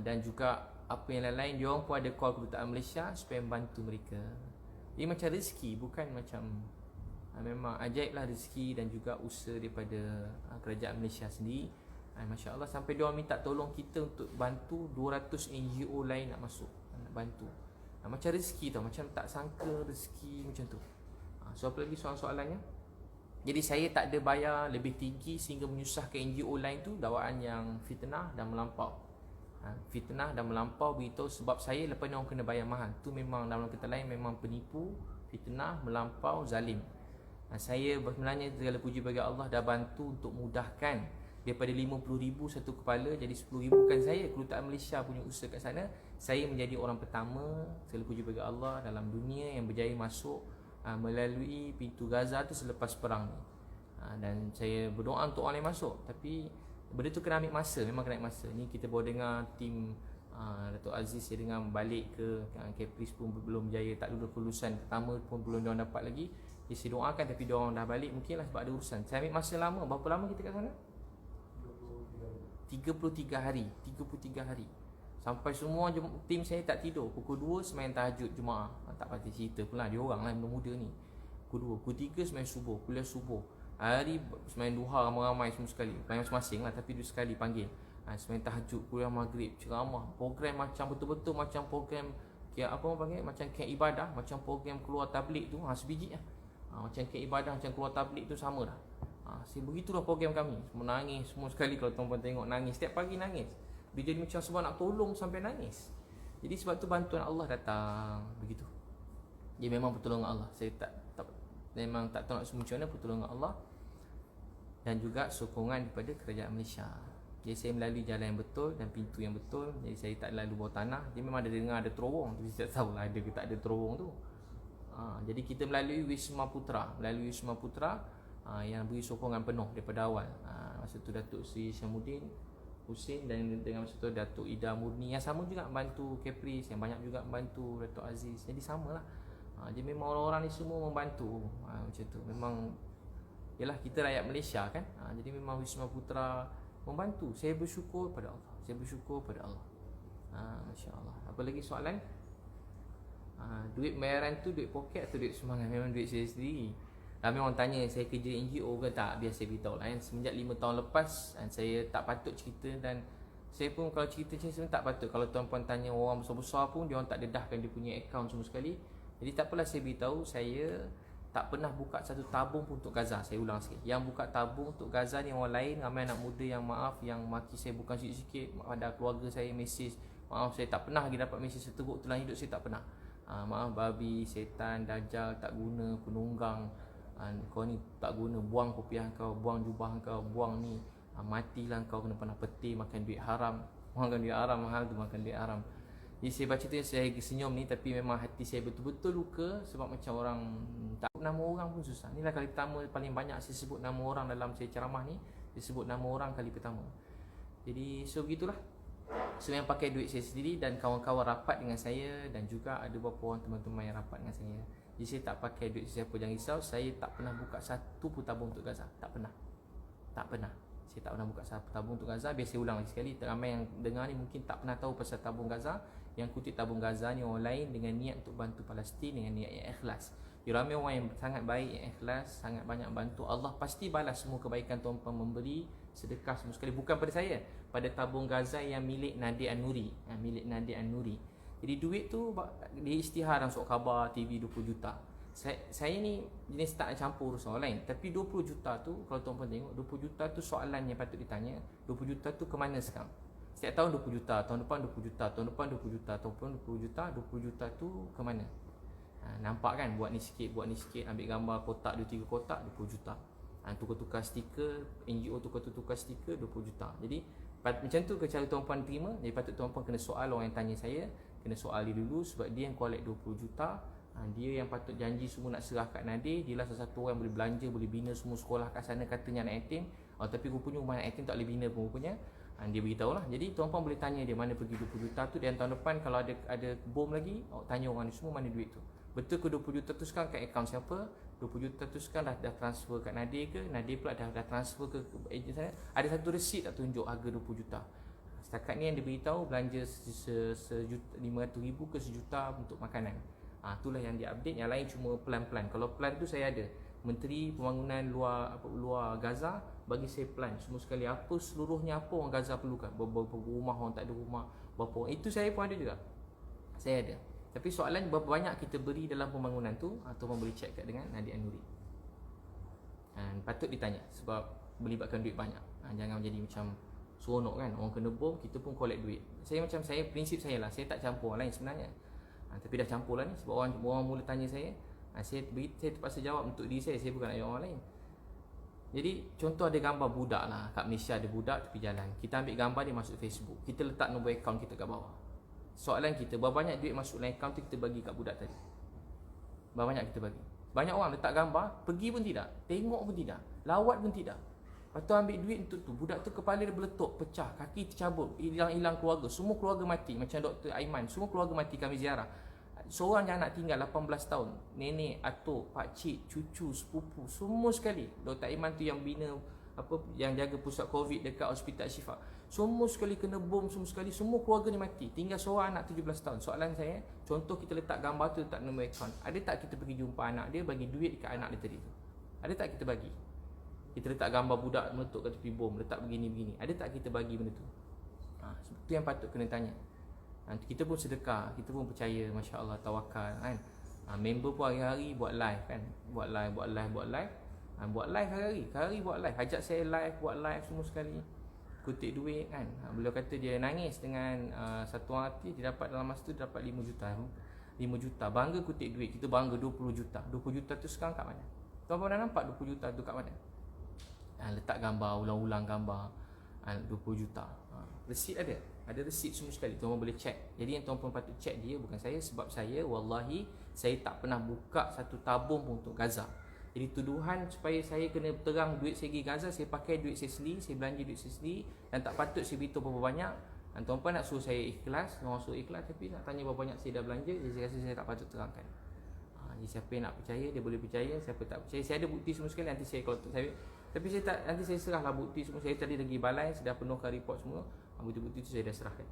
dan juga apa yang lain-lain, dia orang pun ada call kedutaan Malaysia supaya membantu mereka. Ia macam rezeki, bukan macam memang ajaib lah rezeki dan juga usaha daripada kerajaan Malaysia sendiri. Masya Allah, sampai dia orang minta tolong kita untuk bantu 200 NGO lain nak masuk, nak bantu. Macam rezeki tau, macam tak sangka rezeki macam tu. So apa lagi soalan-soalannya? Jadi saya tak ada bayar lebih tinggi sehingga menyusahkan NGO lain tu. Dakwaan yang fitnah dan melampau. Fitnah dan melampau beritahu sebab saya lepas ni orang kena bayar mahal. Tu memang dalam kata lain memang penipu, fitnah, melampau, zalim. Saya sebenarnya segala puji bagi Allah dah bantu untuk mudahkan daripada 50,000 satu kepala jadi 10,000. Bukan saya, kedutaan Malaysia punya usaha kat sana. Saya menjadi orang pertama, segala puji bagi Allah, dalam dunia yang berjaya masuk melalui pintu Gaza tu selepas perang ni. Dan saya berdoa untuk orang lain masuk. Tapi benda tu kena ambil masa, memang kena ambil masa. Ni kita baru dengar tim Datuk Aziz, saya dengar balik ke Caprice pun belum berjaya, tak lulus kelulusan pertama pun belum diorang dapat lagi. Jadi saya doakan, tapi diorang dah balik mungkinlah sebab ada urusan. Saya ambil masa lama. Berapa lama kita kat sana? 33 hari. 33 hari. Sampai semua tim saya tak tidur. Pukul 2 sembahyang tahajud Jumaat. Tak pasti cerita pula, dia orang lah muda ni. Pukul 2, pukul 3 sembahyang subuh, kuliah subuh. Hari sembahyang duha ramai-ramai semua sekali. Masing-masing lah, tapi dua sekali panggil. Sembahyang tahajud, kuliah maghrib, ceramah. Program macam betul-betul macam program apa orang panggil, macam camp ibadah, macam program keluar tablik tu, sebiji lah. Macam camp ibadah, macam keluar tablik tu sama dah. Begitulah program kami. Semua nangis semua sekali kalau tuan-tuan tengok, nangis setiap pagi nangis. Dia jadi macam sebab nak tolong sampai nangis. Jadi sebab tu bantuan Allah datang begitu. Dia memang pertolongan Allah. Saya memang tak tahu nak semua macam mana, pertolongan Allah dan juga sokongan daripada kerajaan Malaysia. Jadi saya melalui jalan yang betul dan pintu yang betul. Jadi saya tak lalu bawah tanah. Dia memang ada dengar ada terowong, tapi saya tak tahulah ada ke tak ada terowong tu. Jadi kita melalui Wisma Putra. Melalui Wisma Putra yang beri sokongan penuh daripada awal. Masa tu Datuk Seri Syamuddin Hussein dan dengan masa tu Datuk Ida Murni yang sama juga membantu Caprice, yang banyak juga membantu Datuk Aziz. Jadi samalah. Jadi memang orang-orang ni semua membantu. Macam tu. Memang yalah, kita rakyat Malaysia kan. Jadi memang Wisma Putra membantu. Saya bersyukur pada Allah. Saya bersyukur pada Allah. Masya-Allah. Apa lagi soalan? Duit bayaran tu duit poket atau duit sumbangan? Memang duit saya sendiri. Ramai orang tanya saya kerja NGO ke tak. Biar saya beritahu lah. Semenjak 5 tahun lepas saya tak patut cerita. Dan saya pun kalau cerita saya sebenarnya tak patut. Kalau tuan-puan tanya orang besar-besar pun, dia orang tak dedahkan dia punya akaun semua sekali. Jadi tak apalah, saya beritahu saya tak pernah buka satu tabung pun untuk Gaza. Saya ulang sikit, yang buka tabung untuk Gaza ni orang lain. Ramai anak muda yang maaf, yang maki saya bukan sikit-sikit. Ada keluarga saya mesej, maaf saya tak pernah lagi dapat mesej seteruk tulang hidup saya, tak pernah. Maaf babi, setan, dajjal, tak guna, penunggang, kau ni tak guna, buang kopiah kau, buang jubah kau, buang ni, matilah kau kena pernah peti makan duit haram. Makan duit haram, mahal tu makan duit haram. Jadi saya baca tu saya senyum ni, tapi memang hati saya betul-betul luka. Sebab macam orang tak nama orang pun susah. Inilah kali pertama paling banyak saya sebut nama orang dalam saya ceramah ni. Saya sebut nama orang kali pertama. Jadi so begitulah. So yang pakai duit saya sendiri dan kawan-kawan rapat dengan saya, dan juga ada beberapa orang teman-teman yang rapat dengan saya. Jadi saya tak pakai duit siapa, jangan risau. Saya tak pernah buka satu pun tabung untuk Gaza. Tak pernah. Tak pernah. Saya tak pernah buka satu tabung untuk Gaza. Biar saya ulang lagi sekali, ramai yang dengar ni mungkin tak pernah tahu pasal tabung Gaza. Yang kutip tabung Gaza ni orang lain dengan niat untuk bantu Palestin, dengan niat yang ikhlas. Ramai orang yang sangat baik, yang ikhlas, sangat banyak bantu. Allah pasti balas semua kebaikan tuan-tuan memberi sedekah semua sekali. Bukan pada saya, pada tabung Gaza yang milik Nadir An-Nuri, milik Nadir An-Nuri. Jadi duit tu diisytihar dalam surat khabar TV 20 juta. Saya ni jenis tak nak campur urusan orang lain. Tapi 20 juta tu, kalau tuan-tuan tengok, 20 juta tu soalan yang patut ditanya. 20 juta tu ke mana sekarang? Setiap tahun 20 juta, tahun depan 20 juta, tahun depan 20 juta, tahun depan 20 juta. 20 juta tu ke mana? Nampak kan? Buat ni sikit, ambil gambar kotak 2-3 kotak, 20 juta. Tukar-tukar stiker, NGO tukar-tukar stiker, 20 juta. Jadi macam tu ke cara tuan-puan terima. Jadi patut tuan-puan kena soal orang yang tanya saya, kena soal dia dulu, sebab dia yang collect 20 juta. Dia yang patut janji semua nak serah kat Nadir. Dia lah salah satu orang yang boleh belanja, boleh bina semua sekolah kat sana, katanya anak yatim. Tapi rupanya rumah anak yatim tak boleh bina pun rupanya. Dia beritahu lah. Jadi tuan-puan boleh tanya dia mana pergi 20 juta tu. Dan tahun depan kalau ada bom lagi, tanya orang ni semua mana duit tu. Betul ke 20 juta tu sekarang kat akaun siapa? 20 juta tu sekarang dah transfer kat Nadir ke? Nadir pula dah transfer ke ejen sana? Ada satu resit tak tunjuk harga 20 juta. Setakat ni yang diberitahu belanja RM500,000 ke RM1 untuk makanan. Itulah yang dia-update. Yang lain cuma plan-plan. Kalau plan tu saya ada, Menteri Pembangunan luar Gaza bagi saya plan semua sekali, apa seluruhnya apa orang Gaza perlukan, berapa rumah orang tak ada rumah, berapa orang. Itu saya pun ada juga. Saya ada. Tapi soalan berapa banyak kita beri dalam pembangunan tu, atau boleh check kat dengan Nadir An-Nuri. Patut ditanya sebab melibatkan duit banyak. Jangan jadi macam seronok kan, orang kena bom kita pun collect duit. Prinsip saya lah, saya tak campur orang lain sebenarnya. Tapi dah campur lah ni sebab orang mula tanya saya. Saya terpaksa jawab untuk diri saya bukan nak jawab orang lain. Jadi contoh ada gambar budak lah kat Malaysia, ada budak tepi jalan. Kita ambil gambar dia masuk Facebook, kita letak nombor akaun kita kat bawah. Soalan kita, berapa banyak duit masuk dalam akaun tu kita bagi kat budak tadi? Berapa banyak kita bagi? Banyak orang letak gambar, pergi pun tidak, tengok pun tidak, lawat pun tidak. Lepas tu ambil duit untuk tu, budak tu kepala dia meletup, pecah, kaki tercabut, hilang keluarga, semua keluarga mati. Macam Dr. Aiman, semua keluarga mati kami ziarah. Seorang yang anak tinggal 18 tahun, nenek, atuk, pakcik, cucu, sepupu, semua sekali. Dr. Aiman tu yang bina yang jaga pusat COVID dekat Hospital Syifa. Semua sekali kena bom, semua sekali, semua keluarga ni mati. Tinggal seorang anak 17 tahun. Soalan saya, contoh kita letak gambar tu, letak nombor akaun. Ada tak kita pergi jumpa anak dia, bagi duit dekat anak dia tadi tu? Ada tak kita bagi? Kita letak gambar budak meletup kat tepi bom, letak begini-begini. Ada tak kita bagi benda tu? Itu yang patut kena tanya. Kita pun sedekah, kita pun percaya, Masya Allah, tawakal kan. Member pun hari-hari buat live kan. Buat live hari-hari buat live. Ajak saya live, buat live semua sekali. Kutip duit kan. Beliau kata dia nangis dengan satu orang hati, dia dapat dalam masa tu dia dapat 5 juta. 5 juta. Bangga kutip duit. Kita bangga 20 juta. 20 juta tu sekarang kat mana? Tuan-tuan dah nampak 20 juta tu kat mana? Letak gambar, ulang-ulang gambar 20 juta. Resit ada resit semua sekali. Tuan-tuan boleh check. Jadi yang tuan-tuan patut check dia, bukan saya. Sebab saya, wallahi, saya tak pernah buka satu tabung pun untuk Gaza. Jadi tuduhan supaya saya kena terang duit saya pergi Gaza, saya pakai duit saya sendiri, saya belanja duit saya sendiri, dan tak patut saya beritahu berapa banyak. Dan tuan-tuan nak suruh saya ikhlas, orang suruh ikhlas, tapi nak tanya berapa banyak saya dah belanja, jadi saya rasa saya tak patut terangkan. Jadi siapa yang nak percaya, dia boleh percaya. Siapa tak percaya, saya ada bukti semua sekali. Nanti saya, kalau saya, tapi saya tak, nanti saya serahlah bukti semua. Saya tadi lagi balai, saya dah penuhkan report semua. Bukti-bukti tu saya dah serahkan.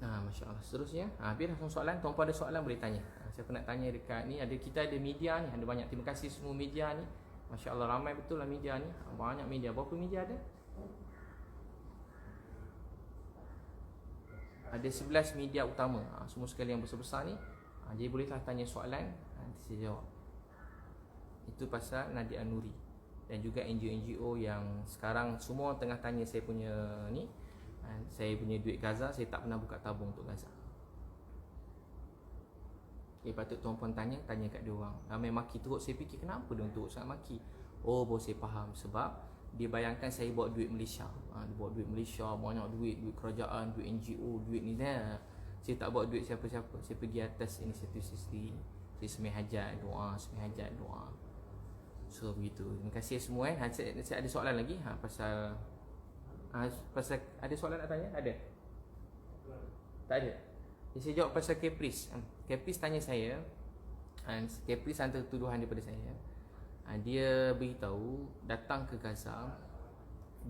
Masya Allah. Seterusnya, biar langsung soalan. Tuan-puan ada soalan boleh tanya. Siapa nak tanya dekat ni, kita ada media ni, ada banyak. Terima kasih semua media ni. Masya Allah, ramai betul lah media ni. Banyak media. Berapa media ada? Ada 11 media utama. Semua sekali yang besar-besar ni. Jadi bolehlah tanya soalan, nanti saya jawab. Itu pasal Nadir An-Nuri. Dan juga NGO-NGO yang sekarang semua tengah tanya saya punya ni. Saya punya duit Gaza, saya tak pernah buka tabung untuk Gaza. Patut tuan-puan tanya kat dia orang. Ramai maki teruk, saya fikir kenapa dia teruk sangat maki. Oh, baru saya faham. Sebab dia bayangkan saya bawa duit Malaysia. Dia bawa duit Malaysia, banyak duit kerajaan, duit NGO, duit ni dah. Saya tak bawa duit siapa-siapa. Saya pergi atas inisiatif saya sendiri. Saya semai hajat, doa. So begitu. Terima kasih semua. Saya ada soalan lagi pasal ada soalan nak tanya? Ada? Tak ada. Saya jawab pasal Caprice. Caprice tanya saya, Caprice hantar tuduhan daripada saya. Dia beritahu datang ke Gaza,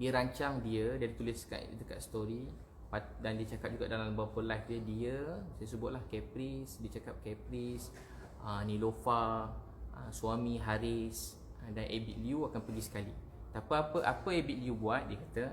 dia rancang dia tulis dekat story, dan dia cakap juga dalam beberapa live dia saya sebutlah Caprice, dia cakap Caprice, Nilofa, suami Haris dan Abid Liu akan pergi sekali. Tapi apa Abid Liu buat? Dia kata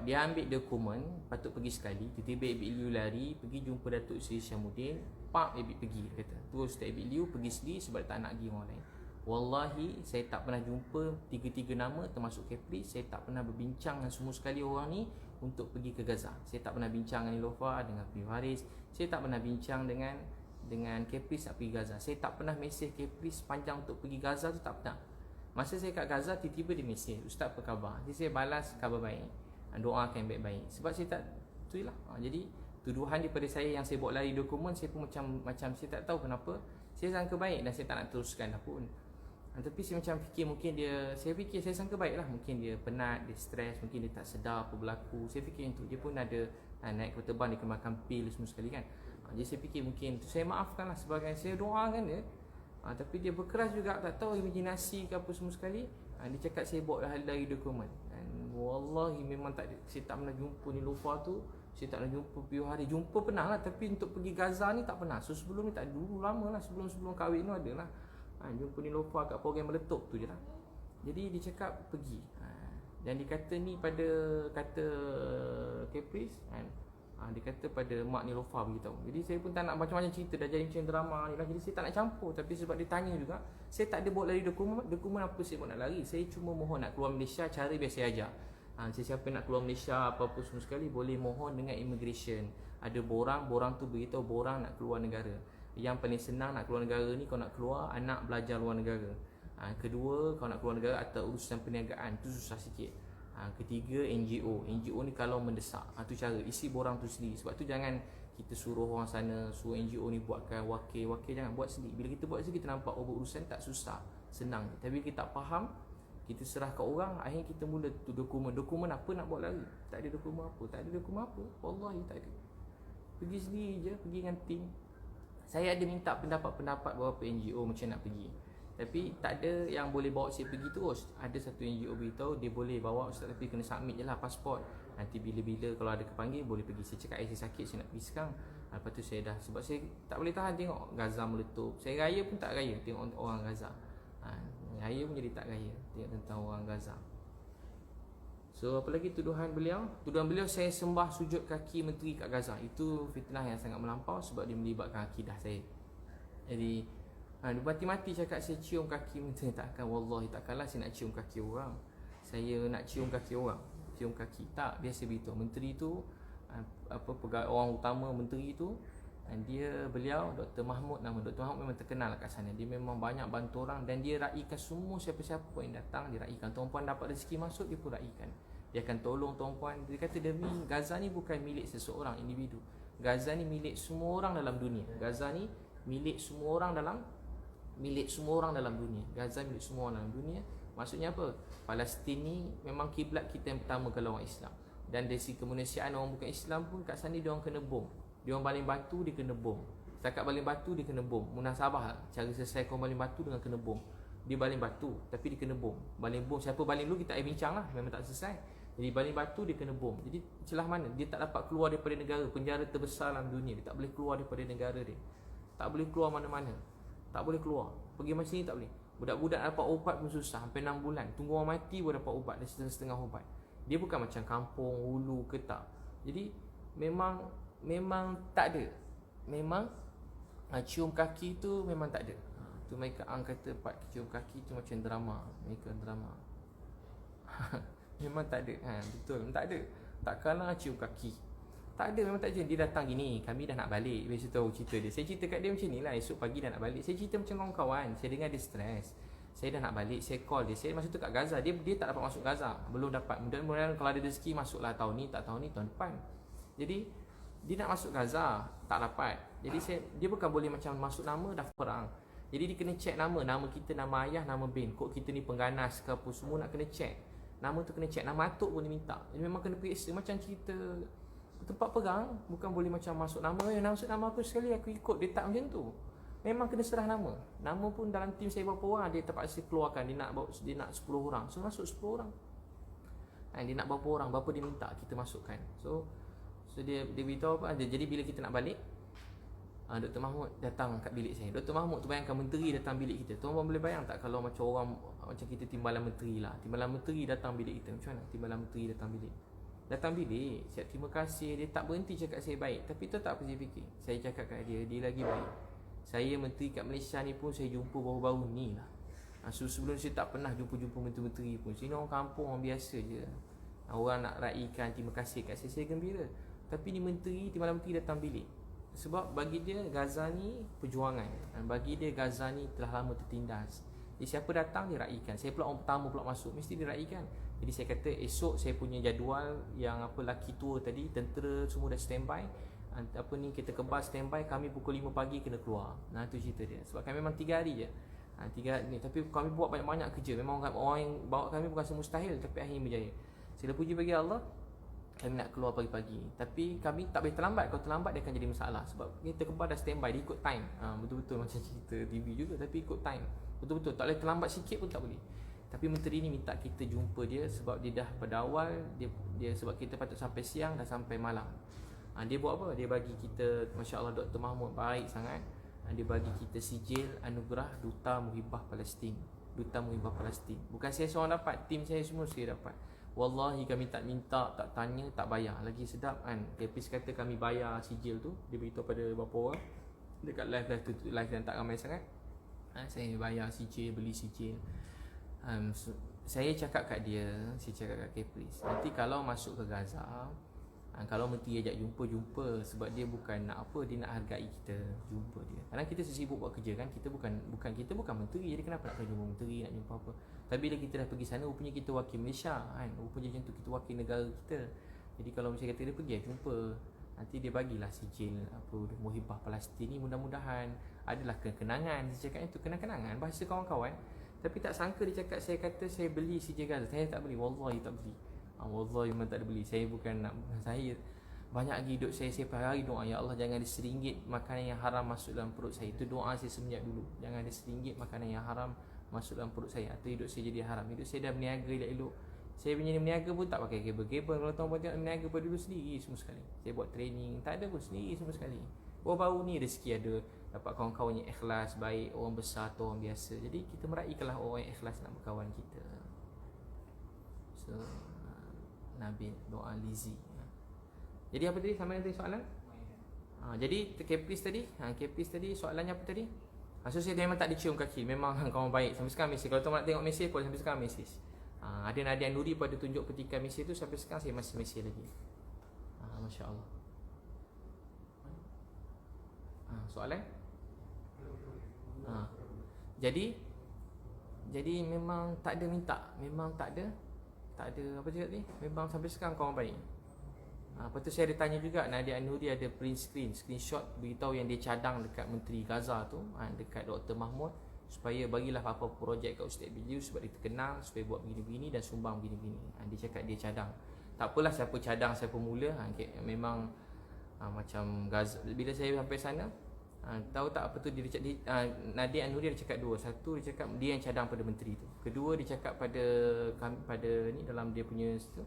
dia ambil dokumen patut pergi sekali, tiba-tiba Abid Liu lari pergi jumpa Datuk Seri Syamuddin, Abid pergi, dia kata. Terus Abid Liu pergi sendiri sebab tak nak pergi orang lain. Wallahi saya tak pernah jumpa tiga-tiga nama termasuk Caprice. Saya tak pernah berbincang dengan semua sekali orang ni untuk pergi ke Gaza. Saya tak pernah bincang dengan Nilofa, dengan Piu Haris. Saya tak pernah bincang dengan Caprice nak pergi Gaza. Saya tak pernah mesej Caprice panjang untuk pergi Gaza tu, tak pernah. Masa saya kat Gaza, tiba-tiba dia mesej, "Ustaz, apa khabar?" Jadi saya balas, "Khabar baik, doakan baik-baik." Sebab saya tak, tu lah. Jadi tuduhan daripada saya yang saya bawa lari dokumen, saya pun macam saya tak tahu kenapa. Saya sangka baik dan saya tak nak teruskan dah pun. Tapi saya macam fikir mungkin saya sangka baik lah. Mungkin dia penat, dia stres, mungkin dia tak sedar apa berlaku. Saya fikir itu. Dia pun ada naik kereta terbang, dia kena makan pil semua sekali kan. Jadi saya fikir mungkin tu. Saya maafkan lah sebagai saya doakan dia. Tapi dia berkeras juga, tak tahu imajinasi ke apa semua sekali. Dia cakap saya bawa dari dokumen. Dan wallahi memang tak ada. Saya tak pernah jumpa Nilofa tu. Saya tak pernah jumpa Piu Hari. Jumpa pernah lah, tapi untuk pergi Gaza ni tak pernah. So sebelum ni tak, dulu lama lah, sebelum kahwin tu ada lah. Jumpa Nilofa kat program meletup tu je lah. Jadi dia cakap pergi. Dan dia kata ni kata Caprice kan. Dia kata pada mak Nilofa beritahu. Jadi saya pun tak nak macam-macam cerita, dah jadi macam drama ni lah. Jadi saya tak nak campur. Tapi sebab dia tanya juga, saya tak ada bawa lari dokumen apa saya nak lari. Saya cuma mohon nak keluar Malaysia cara biasa aja. Sesiapa nak keluar Malaysia apa-apa semua sekali boleh mohon dengan immigration. Ada borang tu beritahu borang nak keluar negara. Yang paling senang nak keluar negara ni, kau nak keluar anak belajar luar negara. Kedua, kau nak keluar negara atau urusan perniagaan, tu susah sikit. Ketiga, NGO ni kalau mendesak, tu cara isi borang tu sendiri. Sebab tu jangan kita suruh orang sana, suruh NGO ni buatkan wakil jangan buat sendiri. Bila kita buat sendiri, kita nampak urusan tak susah, senang. Tapi kita tak faham, kita serah kat orang, akhirnya kita mula tu dokumen apa nak buat lari. Tak ada dokumen apa, wallahi tak ada. Pergi sendiri je, pergi dengan tim. Saya ada minta pendapat beberapa NGO macam nak pergi, tapi tak ada yang boleh bawa saya pergi terus. Ada satu NGO beritahu dia boleh bawa Ustaz, tapi kena submit je lah pasport. Nanti bila-bila kalau ada kepanggil boleh pergi. Saya cakap saya sakit, saya nak pergi sekarang. Lepas tu saya dah, sebab saya tak boleh tahan tengok Gaza meletup. Saya raya pun tak raya tengok orang Gaza. Raya pun jadi tak raya tengok tentang orang Gaza. So apa lagi tuduhan beliau? Tuduhan beliau saya sembah sujud kaki menteri kat Gaza. Itu fitnah yang sangat melampau sebab dia melibatkan akidah saya. Jadi dia mati-mati cakap saya cium kaki menteri. Takkan, wallahi takkanlah saya nak cium kaki orang. Saya nak cium kaki orang, cium kaki tak, biasa begitu. Menteri tu pegawai orang utama menteri tu, beliau Dr. Mahmud, nama Dr. Mahmud memang terkenal kat sana. Dia memang banyak bantu orang dan dia raikan semua siapa-siapa yang datang, dia raikan. Tuan-puan dapat rezeki masuk, dia pun raikan. Dia akan tolong tuan-puan. Dia kata demi Gaza ni bukan milik seseorang individu. Gaza ni milik semua orang dalam dunia. Gaza ni milik semua orang dalam dunia. Gaza milik semua orang dalam dunia. Maksudnya apa? Palestin ni memang kiblat kita yang pertama kalau orang Islam. Dan dari segi kemanusiaan orang bukan Islam pun kat sana dia orang kena bom. Dia orang baling batu, dia kena bom. Setakat baling batu, dia kena bom. Munasabah cara selesaikan baling batu dengan kena bom. Dia baling batu, tapi dia kena bom. Baling bom, siapa baling dulu kita bincang lah. Memang tak selesai. Jadi baling batu, dia kena bom. Jadi celah mana? Dia tak dapat keluar daripada negara. Penjara terbesar dalam dunia. Dia tak boleh keluar daripada negara dia. Tak boleh keluar mana-mana. Tak boleh keluar. Pergi macam ni tak boleh. Budak-budak dapat ubat pun susah. Sampai 6 bulan. Tunggu orang mati pun dapat ubat. Dan setengah ubat. Dia bukan macam kampung, hulu ke tak. Jadi memang tak ada. Memang cium kaki tu memang tak ada. Tu mereka kata part cium kaki tu macam drama. Mereka drama. Memang tak ada. Betul, tak ada. Takkanlah cium kaki. Tak ada, memang tak ada. Dia datang gini, kami dah nak balik. Biasa tahu cerita dia. Saya cerita kat dia macam ni lah, esok pagi dah nak balik. Saya cerita macam kawan-kawan. Saya dengar dia stres. Saya dah nak balik, saya call dia. Saya masa tu kat Gaza. Dia tak dapat masuk Gaza. Belum dapat. Mudah-mudahan kalau ada rezeki masuklah tahun ni, tak tahun ni, tahun depan. Jadi dia nak masuk Gaza, tak dapat. Jadi dia bukan boleh macam masuk nama dah perang. Jadi dia kena check nama kita, nama ayah, nama bin. Kok kita ni pengganas ke apa, semua nak kena check. Nama tu kena check, nama atuk pun dia minta. Jadi memang kena periksa macam cerita tempat perang. Bukan boleh macam masuk nama, masuk nama aku sekali aku ikut. Dia tak macam tu. Memang kena serah nama. Nama pun dalam tim saya berapa orang, dia terpaksa keluarkan. Dia nak 10 orang. So masuk 10 orang. Dia nak berapa orang, berapa dia minta kita masukkan. So dia beritahu apa. Jadi bila kita nak balik, Dr. Mahmud datang kat bilik saya. Dr. Mahmud tu, bayangkan menteri datang bilik kita. Tuan-tuan boleh bayang tak kalau macam orang, macam kita timbalan menteri lah. Timbalan menteri datang bilik kita. Macam mana timbalan menteri datang bilik? Datang bilik, siap terima kasih. Dia tak berhenti cakap saya baik. Tapi tu tak apa saya fikir. Saya cakap kat dia lagi baik. Saya menteri kat Malaysia ni pun saya jumpa baru-baru ni lah. Sebelum saya tak pernah jumpa menteri-menteri pun. Sini orang kampung, orang biasa je. Orang nak raikan terima kasih kat saya gembira. Tapi ni menteri, timbalan menteri datang bilik. Sebab bagi dia Gaza ni perjuangan, dan bagi dia Gaza ni telah lama tertindas. Jadi siapa datang dia raikan. Saya pula orang pertama pula masuk, mesti dia raikan. Jadi saya kata esok saya punya jadual yang apa laki tua tadi, tentera semua dah standby. Apa ni, kita kebas standby, kami pukul 5 pagi kena keluar. Nah tu cerita dia. Sebab kami memang 3 hari je. 3 hari ni, tapi kami buat banyak-banyak kerja. Memang orang yang bawa kami bukan semustahil, tapi akhirnya berjaya. Sila puji bagi Allah, kami nak keluar pagi-pagi. Tapi kami tak boleh terlambat. Kalau terlambat dia akan jadi masalah. Sebab kita kebal dah standby, dia ikut time. Betul-betul macam cerita TV juga, tapi ikut time. Betul-betul, tak boleh terlambat sikit pun tak boleh. Tapi menteri ni minta kita jumpa dia sebab dia dah pada awal dia sebab kita patut sampai siang, dah sampai malam. Dia buat apa? Dia bagi kita, Masya Allah, Dr. Mahmud baik sangat. Dia bagi kita sijil anugerah Duta Muhibah Palestin. Duta Muhibah Palestin. Bukan saya seorang dapat, tim saya semua saya dapat. Wallahi kami tak minta, tak tanya, tak bayar. Lagi sedap kan. Kepis kata kami bayar sijil tu. Dia beritahu pada beberapa orang dekat live yang tak ramai sangat. Saya bayar sijil, beli sijil. Saya cakap kat dia, saya cakap kat Kepris, nanti kalau masuk ke Gaza, kalau menteri ajak jumpa sebab dia bukan nak apa, dia nak hargai kita, jumpa dia. Kadang kita sibuk buat kerja kan, kita bukan menteri, jadi kenapa nak jumpa menteri, nak jumpa apa. Tapi bila kita dah pergi sana, rupanya kita wakil Malaysia kan, rupanya macam tu, kita wakil negara kita. Jadi kalau misalnya kata dia pergi jumpa, nanti dia bagilah sijil apa Muhibah Palestin ni, mudah-mudahan adalah kenangan. Saya cakap itu kenang-kenangan bahasa kawan-kawan. Tapi tak sangka dia cakap, saya kata saya beli sijil Gaza. Saya tak beli, wallahi tak beli. Wallahi memang tak ada beli. Saya bukan nak, saya banyak lagi hidup saya per hari doa, ya Allah jangan ada RM1 makanan yang haram masuk dalam perut saya. Itu doa saya semenjak dulu. Jangan ada RM1 makanan yang haram masuk dalam perut saya, atau hidup saya jadi haram. Hidup saya dah berniaga elok-elok. Saya punya berniaga pun tak pakai kabel-kabel. Kalau tuan-tuan tengok berniaga pada dulu sendiri semua sekali. Saya buat training, tak ada pun sendiri semua sekali. Baru-baru ni rezeki ada, dapat kawan-kawan yang ikhlas, baik, orang besar atau orang biasa. Jadi kita meraihkanlah orang yang ikhlas nak berkawan kita. So Nabil doa Lizi. Jadi apa tadi, sampai nanti soalan? Jadi Kepris tadi soalannya apa tadi? So saya memang tak dicium kaki. Memang kawan baik sampai sekarang mesej. Kalau tuan nak tengok mesej pun sampai sekarang mesej. Ada Nadia Nuri pada tunjuk petikan mesej tu, sampai sekarang saya masih mesej lagi. Masya Allah. Soalan? Jadi memang tak ada minta. Memang tak ada apa cakap ni, memang sampai sekarang kawan baik. Lepas tu saya ada tanya juga, Nadia Nuri ada print screenshot beritahu yang dia cadang dekat Menteri Gaza tu, dekat Dr. Mahmud, supaya bagilah apa-apa projek kat Ustaz Bilyu sebab dia terkenal, supaya buat begini-begini dan sumbang begini-begini. Dia cakap dia cadang. Tak apalah siapa cadang siapa mula. Memang macam Gaza. Bila saya sampai sana, tahu tak apa tu, Nadia Nuri dia cakap dua. Satu, dia cakap dia yang cadang pada menteri tu. Kedua, dia cakap pada ni dalam dia punya tu,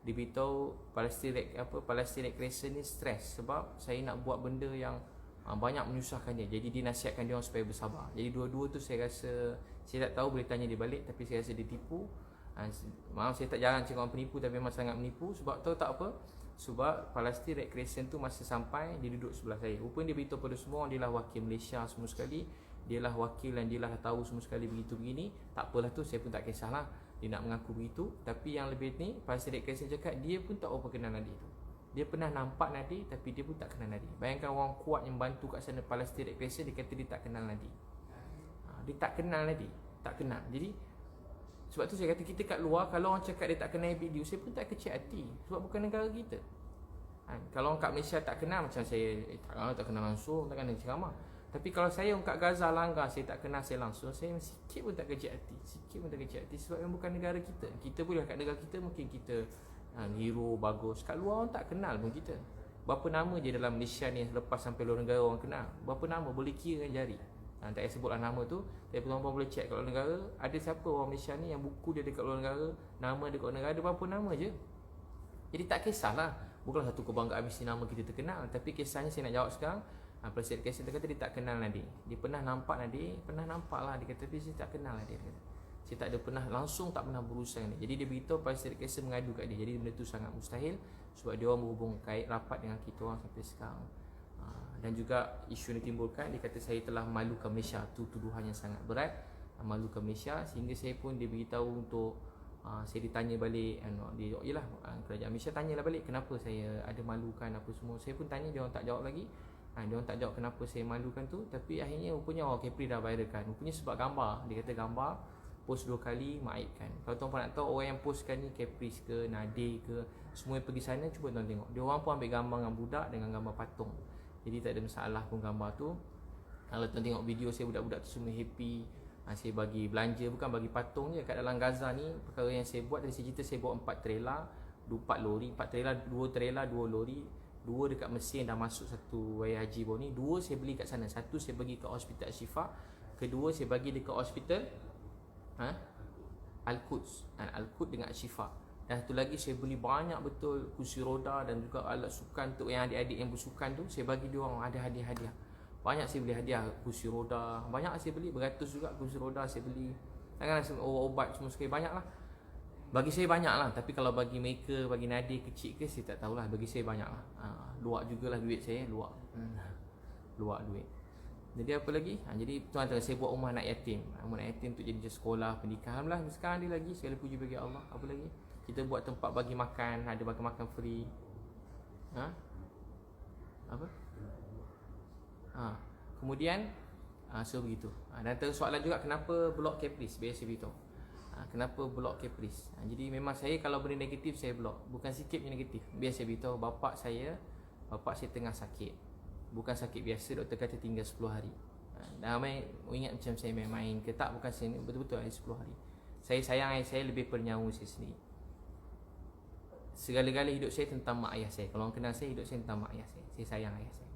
dia beritahu Palestine Red Crescent ni stres sebab saya nak buat benda yang banyak menyusahkan dia. Jadi dia nasihatkan dia orang supaya bersabar. Jadi dua-dua tu saya rasa, saya tak tahu, boleh tanya dia balik, tapi saya rasa dia tipu. Maaf saya tak jarang cakap orang penipu, tapi memang sangat menipu. Sebab tahu tak apa? Sebab Palestine Red Crescent tu masa sampai, dia duduk sebelah saya. Rupanya dia beritahu pada semua orang, dia lah wakil Malaysia semua sekali. Dia lah wakil dan dia lah tahu semua sekali begitu begini. Tak apalah tu, saya pun tak kisahlah. Dia nak mengaku begitu. Tapi yang lebih ni, Palestine Red Crescent cakap dia pun tak apa kenal Nadia tu. Dia pernah nampak Nadir tapi dia pun tak kenal Nadir. Bayangkan orang kuat yang bantu kat sana Palestine Red Crescent, dia kata dia tak kenal Nadir. Dia tak kenal Nadir, tak kenal. Jadi sebab tu saya kata kita kat luar, kalau orang cakap dia tak kenal video, saya pun tak kecil hati. Sebab bukan negara kita. Kalau orang kat Malaysia tak kenal, macam saya tak kenal langsung, takkan nak ceramah. Tapi kalau saya orang kat Gaza langgar, saya tak kenal saya langsung, saya sikit pun tak kecil hati. Sikit pun tak kecil hati. Sebab yang bukan negara kita. Kita boleh kat negara kita, mungkin kita hero, bagus. Kat luar orang tak kenal pun kita. Berapa nama je dalam Malaysia ni lepas sampai luar negara orang kenal. Berapa nama boleh kira dengan jari. Tak payah sebutlah nama tu, tapi tuan-tuan boleh check kat luar negara, ada siapa orang Malaysia ni yang buku dia dekat luar negara, nama dia kat luar negara, ada berapa nama je. Jadi tak kisahlah, bukanlah satu kebanggaan mesti nama kita terkenal, tapi kisahnya saya nak jawab sekarang. Presiden Kaisar kata dia tak kenal Nadir. Dia pernah nampak Nadir, pernah nampak lah, dia kata tapi saya tak kenal Nadir. Saya tak ada pernah langsung, tak pernah berurusan dia. Jadi dia beritahu Presiden Kaisar mengadu kat dia. Jadi benda tu sangat mustahil sebab dia orang berhubung kait rapat dengan kita orang sampai sekarang. Dan juga isu yang ditimbulkan, dia kata saya telah malukan Malaysia. Itu tuduhan yang sangat berat, malukan Malaysia, sehingga saya pun dia beritahu untuk saya ditanya balik, dia yalah, kerajaan Malaysia tanyalah balik kenapa saya ada malukan apa semua. Saya pun tanya, dia orang tak jawab lagi. Dia orang tak jawab kenapa saya malukan tu. Tapi akhirnya rupanya Kepri dah viralkan. Rupanya sebab gambar. Dia kata gambar post 2 kali maibkan. Kalau tuan-tuan nak tahu orang yang postkan ni Caprice ke Nadir ke, semua yang pergi sana, cuba tuan tengok. Dia orang pun ambil gambar dengan budak dengan gambar patung. Jadi tak ada masalah pun gambar tu. Kalau tuan tengok video saya, budak-budak tu semua happy. Saya bagi belanja, bukan bagi patung je. Kat dalam Gaza ni, perkara yang saya buat, tadi saya cerita saya bawa 4 trailer, 4 lori, 4 trailer, 2 trailer, 2 lori, 2 dekat Mesir dah masuk satu Raya Haji baru ni, 2 saya beli kat sana. 1 saya bagi ke Hospital Syifa, kedua saya bagi dekat Hospital Al-Quds, Al-Quds dengan Syifa. Dan satu lagi saya beli banyak betul kursi roda dan juga alat sukan untuk yang adik-adik yang bersukan tu, saya bagi dia orang ada hadiah-hadiah. Banyak saya beli hadiah, kursi roda, banyak saya beli, beratus juga kursi roda saya beli. Janganlah obat semua sekali, banyak lah. Bagi saya banyak lah, tapi kalau bagi mereka, bagi Nadir kecil ke, saya tak tahulah. Bagi saya banyak lah. Luak jugalah duit saya, luak. Luak duit. Jadi apa lagi? Jadi tuan-tuan, saya buat rumah anak yatim. Rumah anak yatim tu jadi sekolah, pendidikan. Alhamdulillah sekarang dia lagi, segala puji bagi Allah. Apa lagi? Kita buat tempat bagi makan, ada bagi makan free. Apa? Kemudian so begitu. Dan terus soalan juga kenapa blok Caprice, biasa beritahu. Kenapa blok Caprice? Jadi memang saya kalau benda negatif saya blok. Bukan sikit yang negatif. Biasa beritahu bapak saya tengah sakit. Bukan sakit biasa, doktor kata tinggal 10 hari. Dan ramai ingat macam saya main-main ke tak, bukan saya, betul-betul ada 10 hari. Saya sayang ayah saya lebih bernyawa saya sendiri. Segala-gala hidup saya tentang mak ayah saya. Kalau orang kenal saya, hidup saya tentang mak ayah saya. Saya sayang ayah saya.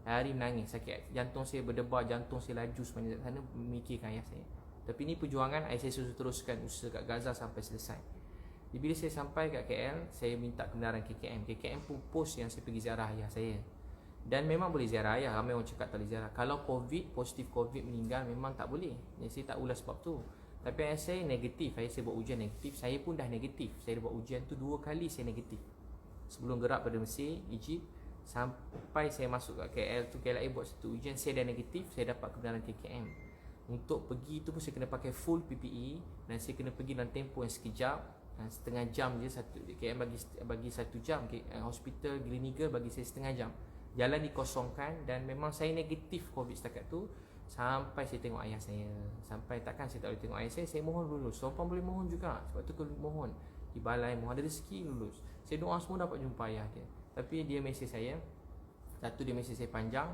Hari menangis, sakit jantung saya berdebar, jantung saya laju sepanjang sana memikirkan ayah saya. Tapi ni perjuangan ayah saya suruh teruskan usaha kat Gaza sampai selesai. Jadi bila saya sampai kat KL, saya minta kebenaran KKM. KKM pun post yang saya pergi ziarah ayah saya. Dan memang boleh ziarah ayah, ramai orang cakap tak boleh ziarah. Kalau positif COVID meninggal, memang tak boleh. Jadi saya tak ulas sebab tu. Tapi ayah saya negatif, ayah saya buat ujian negatif. Saya pun dah negatif. Saya dah buat ujian tu 2 kali saya negatif. Sebelum gerak pada Mesir, Egypt, sampai saya masuk kat KL tu, KLIA buat satu ujian, saya dah negatif, saya dapat kebenaran KKM. Untuk pergi tu pun saya kena pakai full PPE dan saya kena pergi dalam tempoh yang sekejap, setengah jam je. KM bagi 1 jam, hospital Gleneagle bagi saya setengah jam. Jalan dikosongkan dan memang saya negatif COVID setakat tu. Sampai saya tengok ayah saya. Sampai takkan saya tak boleh tengok ayah saya mohon lulus. Sopan boleh mohon juga. Sebab tu kalau mohon di balai, mohon ada rezeki lulus. Saya doa semua dapat jumpa ayah dia. Tapi dia mesej saya. Satu, dia mesej saya panjang.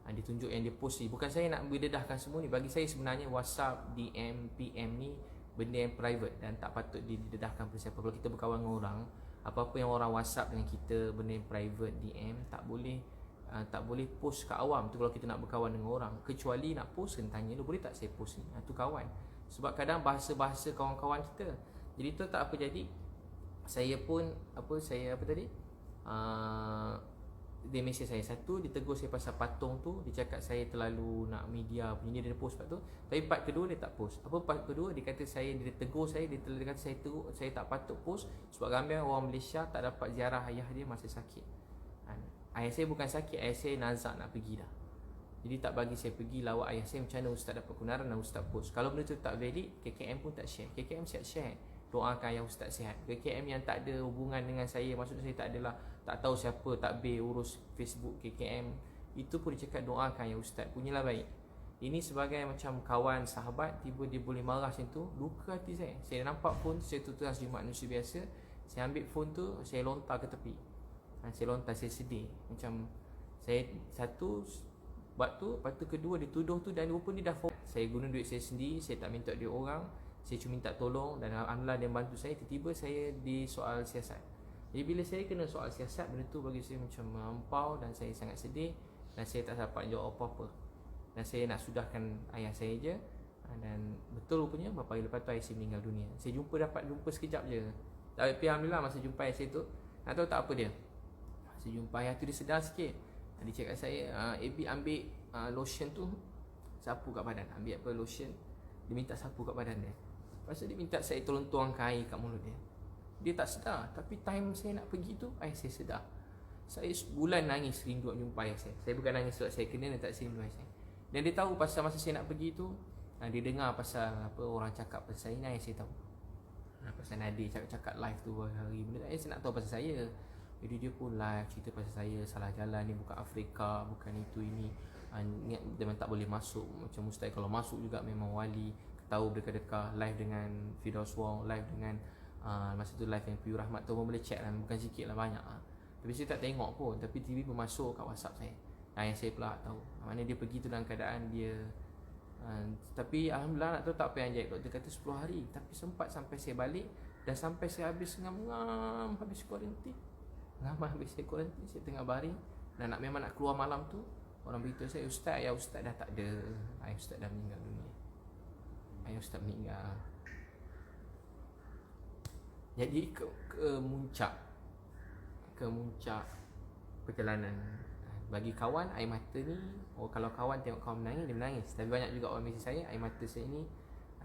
Dia tunjuk yang dia post ni. Bukan saya nak berdedahkan semua ni. Bagi saya sebenarnya WhatsApp, DM, PM ni benda yang private dan tak patut didedahkan pada siapa. Kalau kita berkawan dengan orang, apa-apa yang orang WhatsApp dengan kita, benda yang private, DM, tak boleh post kat awam tu kalau kita nak berkawan dengan orang. Kecuali nak post, kena tanya lu boleh tak saya post ni, tu kawan. Sebab kadang bahasa-bahasa kawan-kawan kita. Jadi tu tak apa jadi. Saya pun dia mesej saya. Satu, dia tegur saya pasal patung tu. Dia cakap saya terlalu nak media punya, dia post part tu. Tapi part kedua dia tak post. Apa part kedua? Dia kata dia tegur saya. Dia kata saya tak patut post sebab ramai orang Malaysia tak dapat ziarah ayah dia masa sakit. Ayah saya bukan sakit, ayah saya nazak nak pergi dah. Jadi tak bagi saya pergi lawat ayah saya. Macam mana ustaz dapat kebenaran dan ustaz post? Kalau benda tu tak valid, KKM pun tak share. KKM siap share. doakan ayah Ustaz sihat. KKM yang tak ada hubungan dengan saya, maksudnya saya tak adalah, tak tahu siapa takbir urus Facebook KKM, itu pun dia cakap doakan ayah Ustaz, punyalah baik. Ini sebagai macam kawan, sahabat, tiba dia boleh marah macam tu, luka hati saya. Saya nampak phone, saya tutup sebagai manusia biasa, saya ambil phone tu, saya lontar ke tepi. Saya lontar, saya sedih. Macam saya satu buat tu, lepas tu kedua dia tuduh tu, dan rupa dia dah saya guna duit saya sendiri, saya tak minta duit orang, saya cuma minta tolong, dan alhamdulillah dia bantu saya. Tiba-tiba saya di soal siasat. Jadi bila saya kena soal siasat, benda tu bagi saya macam melampau, dan saya sangat sedih, dan saya tak dapat jawab apa-apa. Dan saya nak sudahkan ayah saya je. Dan betul rupanya beberapa hari lepas tu ayah saya meninggal dunia. Saya dapat jumpa sekejap je. Tapi alhamdulillah masa jumpa ayah saya tu, nak tahu tak apa dia, masa jumpa ayah tu dia sedar sikit. Dia cakap saya, AB ambil lotion tu, sapu kat badan. Ambil apa lotion, dia minta sapu kat badan dia. Lepas tu dia minta saya tolong tuangkan air kat mulut dia. Dia tak sedar. Tapi time saya nak pergi tu, ayah saya sedar. Saya sebulan nangis rindu nak jumpa ayah saya. Saya bukan nangis sebab saya kena, dan tak rindu ayah saya. Dan dia tahu pasal masa saya nak pergi tu, dia dengar pasal apa orang cakap pasal saya, ayah saya tahu. Pasal Nadir cakap live tu hari benda, saya nak tahu pasal saya. Jadi dia pun live cerita pasal saya, salah jalan ni, bukan Afrika, bukan itu ini, memang tak boleh masuk, macam mustahil kalau masuk juga memang wali. Tahu berdekat-dekat, live dengan Firdaus Wong, live dengan masa tu live yang Piu Rahmat tu pun boleh check lah, bukan sikit lah, banyak lah. Tapi saya tak tengok pun, tapi TV pun masuk kat WhatsApp saya. Yang saya pula tahu, mana dia pergi tu dalam keadaan dia tapi alhamdulillah, nak tahu tak apa yang jadi, doktor kata 10 hari. Tapi sempat sampai saya balik, dan sampai saya habis ngam-ngam, habis kuarantin. Habis saya kuarantin, saya tengah baring, dan memang nak keluar malam tu, orang beritahu saya, Ustaz, ayah Ustaz dah tak ada, ayah Ustaz dah meninggal dunia, ayah Ustaz meninggal. Jadi ke muncak perjalanan. Bagi kawan, air mata ni, kalau kawan tengok kawan menangis, dia menangis. Tapi banyak juga orang mesej saya, air mata saya ni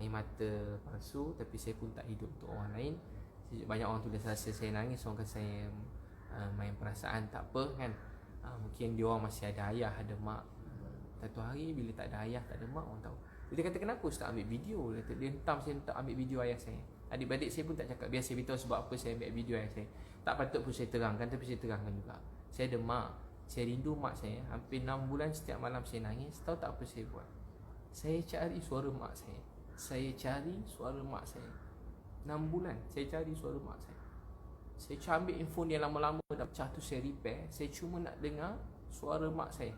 air mata palsu, tapi saya pun tak hidup untuk orang lain. Banyak orang tulis rasa saya nangis, orang kata saya main perasaan, tak apa kan. Mungkin dia orang masih ada ayah, ada mak. Satu hari bila tak ada ayah, tak ada mak, orang tahu. Dia kata, kenapa Ustaz ambil video? Dia hentam saya untuk ambil video ayah saya. Adik-adik saya pun tak cakap, biar saya beritahu sebab apa saya ambil video ayah saya. Tak patut pun saya terangkan, tapi saya terangkan juga. Saya ada mak, saya rindu mak saya. Hampir 6 bulan setiap malam saya nangis. Tahu tak apa saya buat? Saya cari suara mak saya. Saya cari suara mak saya 6 bulan saya cari suara mak saya. Saya ambil handphone yang lama-lama dah pecah tu, saya repair. Saya cuma nak dengar suara mak saya.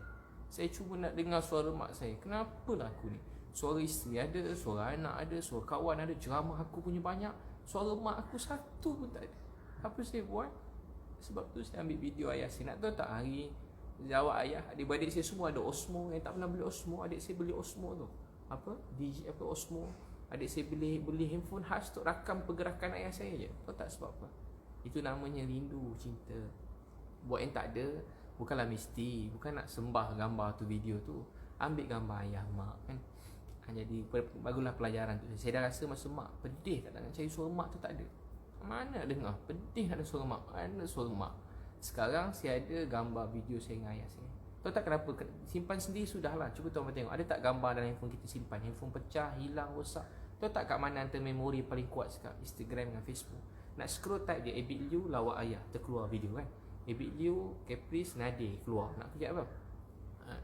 Saya cuma nak dengar suara mak saya. Kenapalah aku ni? Suara isteri ada, suara anak ada, suara kawan ada, ceramah aku punya banyak, suara mak aku satu pun tak ada. Apa saya buat? Sebab tu saya ambil video ayah saya. Nak tahu tak hari jawab ayah, adik-adik saya semua ada Osmo. Yang tak pernah beli Osmo, adik saya beli Osmo tu. Apa? DJ apa Osmo. Adik saya beli handphone khas untuk rakam pergerakan ayah saya je. Tahu tak sebab apa? Itu namanya rindu, cinta. Buat yang tak ada, bukanlah mesti, bukan nak sembah gambar tu, video tu. Ambil gambar ayah, mak kan. Jadi bagulah pelajaran tu. Saya dah rasa masa mak pedih tak nak cari suara mak tu, tak ada. Mana dengar pedih nak ada suara mak, mana suara mak. Sekarang saya ada gambar video saya dengan ayah saya. Tahu tak kenapa? Simpan sendiri sudahlah. Cuba tuan-tuan tengok, ada tak gambar dalam handphone kita simpan? Handphone pecah, hilang, rosak. Tahu tak kat mana antara memori paling kuat sekarang? Instagram dengan Facebook. Nak scroll type je Abid Liu lawak ayah, terkeluar video kan. Abid Liu Caprice Nadir keluar. Nak pergi apa?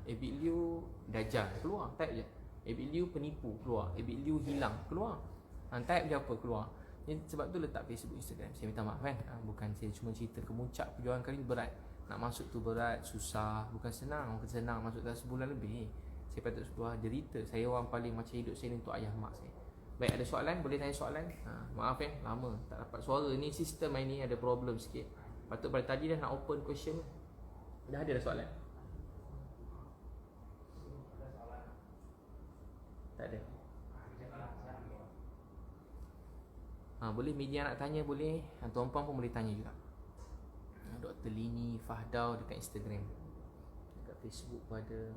Abid Liu Dajjal keluar, type je. Abid Liu penipu keluar. Abid Liu hilang keluar. Type je apa keluar. Sebab tu letak Facebook, Instagram. Saya minta maaf kan. Bukan saya cuma cerita kemuncak perjuangan kali ni berat. Nak masuk tu berat, susah, bukan senang. Bukan senang masuk dalam sebulan lebih. Saya patut sebuah derita. Saya orang paling macam hidup saya ni untuk ayah mak saya. Baik, ada soalan? Boleh tanya soalan? Maaf lama tak dapat suara. Ni sistem ini ada problem sikit. Patut pada tadi dah nak open question. Dah ada soalan? Tak ada. Boleh media nak tanya, boleh. Tuan-puan pun boleh tanya juga. Dr. Lini Fahdau dekat Instagram, dekat Facebook pada.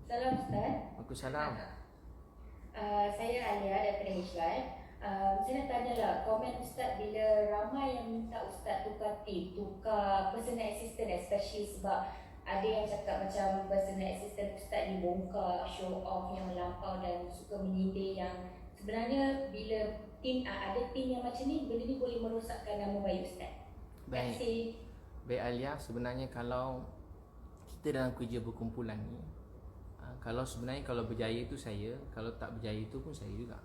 Salam Ustaz. Waalaikumsalam. Saya Alia daripada HY. Saya nak tanya lah, komen Ustaz bila ramai yang minta Ustaz tukar tip, tukar personal assistant, especially sebab ada yang cakap macam personal assistant Ustaz dibongkar, show off yang melampau dan suka menyindir, yang sebenarnya bila ada tim yang macam ni, benda ni boleh merosakkan nama baik Ustaz. Terima Baik. kasih. Baik Alia, sebenarnya kalau kita dalam kerja berkumpulan ni, kalau sebenarnya kalau berjaya tu saya, kalau tak berjaya tu pun saya juga.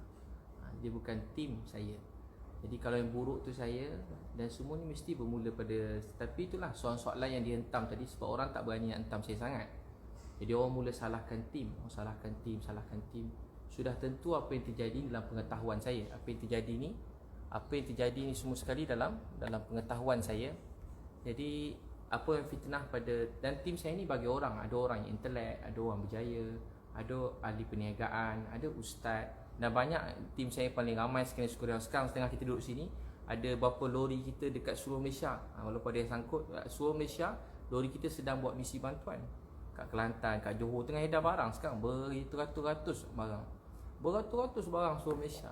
Dia bukan tim saya. Jadi kalau yang buruk tu saya, dan semua ni mesti bermula pada, tapi itulah soalan-soalan yang dihentam tadi, sebab orang tak berani nak hentam saya sangat. Jadi orang mula salahkan tim, salahkan tim. Sudah tentu apa yang terjadi dalam pengetahuan saya. Apa yang terjadi ni semua sekali dalam pengetahuan saya. Jadi apa yang fitnah pada, dan tim saya ni bagi orang, ada orang yang intelek, ada orang berjaya, ada ahli perniagaan, ada ustaz, dan banyak tim saya paling ramai sekarang setengah kita duduk sini, ada berapa lori kita dekat seluruh Malaysia. Walaupun ada yang sangkut seluruh Malaysia, lori kita sedang buat misi bantuan kat Kelantan, kat Johor, tengah edar barang sekarang beratus-ratus barang seluruh Malaysia.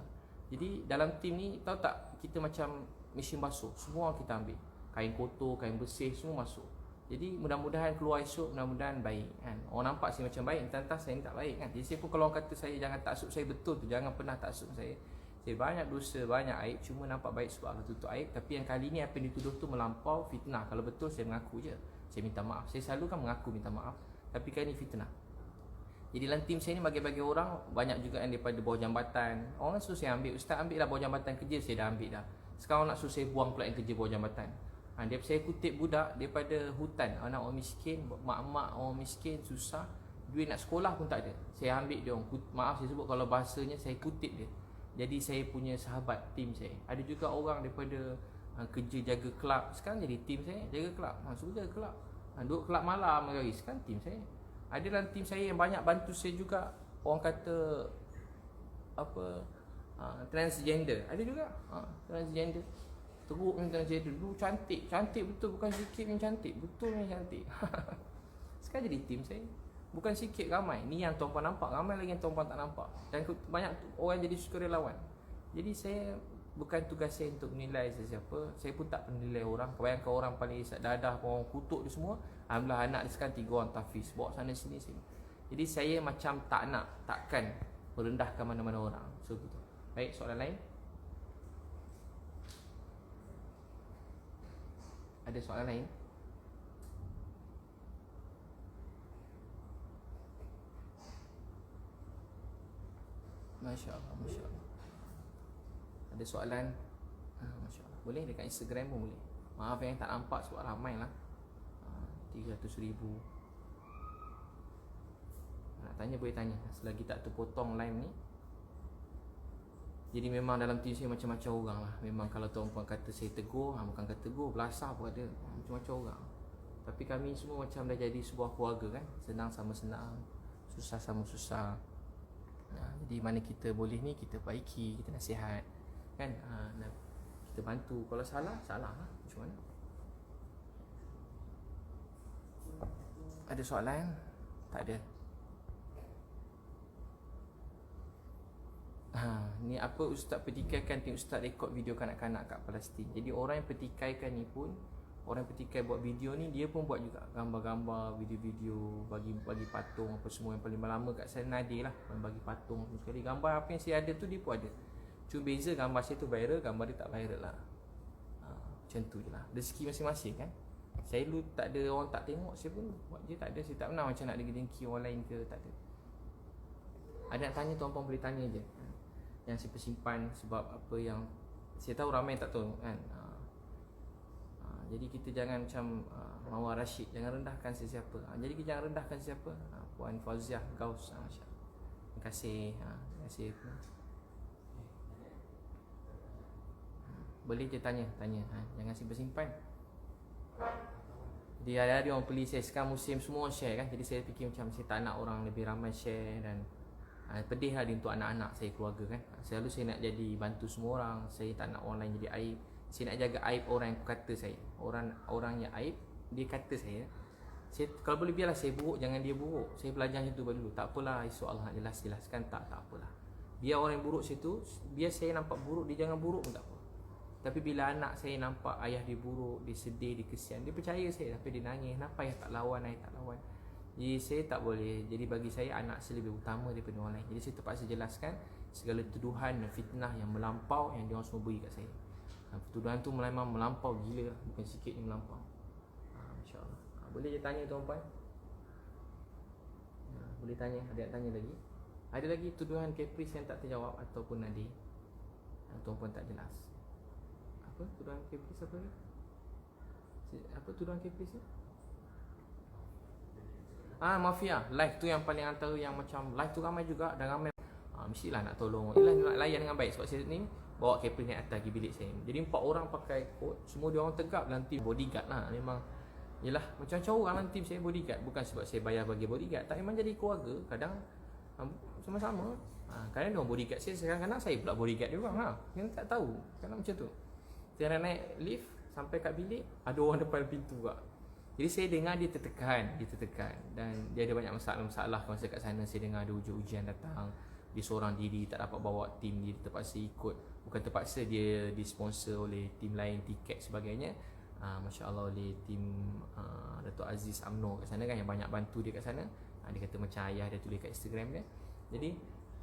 Jadi dalam tim ni, tahu tak, kita macam mesin basuh, semua kita ambil, kain kotor, kain bersih, semua masuk. Jadi mudah-mudahan keluar esok, mudah-mudahan baik kan. Orang nampak saya macam baik, entah saya ni tak baik kan. Jadi saya pun kalau orang kata saya jangan taksub saya, betul tu, jangan pernah taksub saya. Saya banyak dosa, banyak aib, cuma nampak baik sebab Allah tutup aib. Tapi yang kali ni apa yang dituduh tu melampau, fitnah. Kalau betul saya mengaku je, saya minta maaf. Saya selalu kan mengaku minta maaf, tapi kali ni fitnah. Jadi dalam tim saya ni bagi-bagi orang, banyak juga yang daripada bawah jambatan. Orang suruh saya ambil, ustaz ambil lah bawah jambatan kerja, saya dah ambil dah. Sekarang nak suruh saya buang pula yang kerja bawah jambatan. Saya kutip budak daripada hutan, anak orang miskin, mak-mak orang miskin, susah, duit nak sekolah pun tak ada. Saya ambil dia orang, maaf saya sebut kalau bahasanya, saya kutip dia. Jadi saya punya sahabat, tim saya. Ada juga orang daripada kerja jaga kelab, sekarang jadi tim saya, jaga kelab. Suruh jaga kelab, duduk kelab malam hari, sekarang tim saya. Ada dalam tim saya yang banyak bantu saya juga, orang kata apa, transgender. Ada juga transgender. Teruk ni transgender. Dulu cantik betul, bukan sikit yang cantik, betul yang cantik. Sekarang jadi tim saya, bukan sikit, ramai. Ni yang tuan-puan nampak, ramai lagi yang tuan-puan tak nampak. Dan banyak orang jadi sukarelawan. Jadi saya, bukan tugas saya untuk menilai sesiapa. Saya pun tak menilai orang. Kebanyakan orang paling isap dadah, orang kutuk dia semua. Alhamdulillah anak dia sekarang 3 orang tahfiz, bawa sana sini. Jadi saya macam takkan merendahkan mana-mana orang. So gitu. Baik, soalan lain? Ada soalan lain? Masya Allah, Masya Allah. Ada soalan? Masya Allah. Boleh dekat Instagram pun boleh. Maaf yang tak nampak sebab ramai lah, 300,000. Nak tanya boleh tanya, selagi tak terpotong live ni. Jadi memang dalam tim saya macam-macam orang lah. Memang kalau tuan-puan kata saya tegur, bukan kata tegur, belasah pun ada, macam-macam orang. Tapi kami semua macam dah jadi sebuah keluarga kan. Senang sama senang, susah sama susah. Jadi mana kita boleh ni, kita baiki, kita nasihat kan, kita bantu. Kalau salah lah, macam mana. Ada soalan? Tak ada. Ni apa ustaz petikaikan, tim ustaz rekod video kanak-kanak kat Palestin. Jadi orang yang petikaikan ni pun, orang yang petikai buat video ni, dia pun buat juga gambar-gambar, video-video, bagi patung apa semua. Yang paling lama kat saya Nadir lah, bagi patung semua sekali. Gambar apa yang saya ada tu dia pun ada. Cuma beza gambar saya tu viral, gambar dia tak viral lah. Macam tu je lah, rezeki masing-masing kan. Saya dulu tak ada, orang tak tengok, saya pun buat je, tak ada. Saya tak pernah macam nak dengki orang lain ke, tak ada. Ada nak tanya, tuan-puan boleh tanya je. Yang saya simpan sebab apa yang saya tahu ramai tak tahu kan. Jadi kita jangan macam Mawar Rashid, jangan rendahkan sesiapa. Jadi kita jangan rendahkan sesiapa. Puan Fauziah Gaus, masya-Allah. Terima kasih. Terima kasih. Boleh je tanya. Jangan simpan-simpan. Jadi hari-hari orang beli saya, sekarang musim semua share kan. Jadi saya fikir macam saya tak nak orang lebih ramai share. Dan pedih lah untuk anak-anak saya, keluarga kan. Selalu saya nak jadi bantu semua orang. Saya tak nak orang lain jadi aib. Saya nak jaga aib orang yang kata saya. Orang yang aib, dia kata saya. Kalau boleh biarlah saya buruk, jangan dia buruk. Saya belajar macam tu dulu. Tak apalah, esok Allah nak jelaskan. Tak apalah. Biar orang yang buruk situ, biar saya nampak buruk, dia jangan buruk pun tak apa. Tapi bila anak saya nampak ayah dia buruk, dia sedih, dia kesian, dia percaya saya, tapi dia nangis. Kenapa ayah tak lawan, ayah tak lawan. Jadi saya tak boleh. Jadi bagi saya anak saya lebih utama daripada orang lain. Jadi saya terpaksa jelaskan, segala tuduhan dan fitnah yang melampau yang diorang semua beri kat saya. Tuduhan tu memang melampau gila, bukan sikit ni melampau. InsyaAllah. Boleh je tanya tuan-puan? Boleh tanya, ada yang tanya lagi? Ada lagi tuduhan Caprice yang tak terjawab ataupun Nadir yang tuan-puan tak jelas? Apa tuduhan Caprice apa ni? Apa tuduhan Caprice ni? Mafia. Live tu yang paling antara yang macam live tu ramai juga dan ramai mestilah nak tolong. Yelah nak layan dengan baik sebab saya ni bawa Caprice naik atas pergi bilik saya. Jadi 4 orang pakai coat, semua dia orang tegap dalam tim bodyguard lah. Memang yelah macam-macam orang dalam tim saya bodyguard. Bukan sebab saya bayar bagi bodyguard, tak, memang jadi keluarga. Kadang sama-sama. Kadang dia orang bodyguard saya, kadang-kadang saya pula bodyguard dia orang. Yang tak tahu, kadang macam tu. Saya naik lift sampai kat bilik, ada orang depan pintu juga. Jadi saya dengar dia tertekan dan dia ada banyak masalah masa kat sana. Saya dengar ada ujian datang, dia seorang diri tak dapat bawa tim, dia terpaksa ikut. Bukan terpaksa, dia disponsor oleh tim lain, tiket sebagainya. Masya Allah oleh tim Datuk Aziz UMNO kat sana kan, yang banyak bantu dia kat sana. Dia kata macam ayah dia tulis kat Instagram dia. Jadi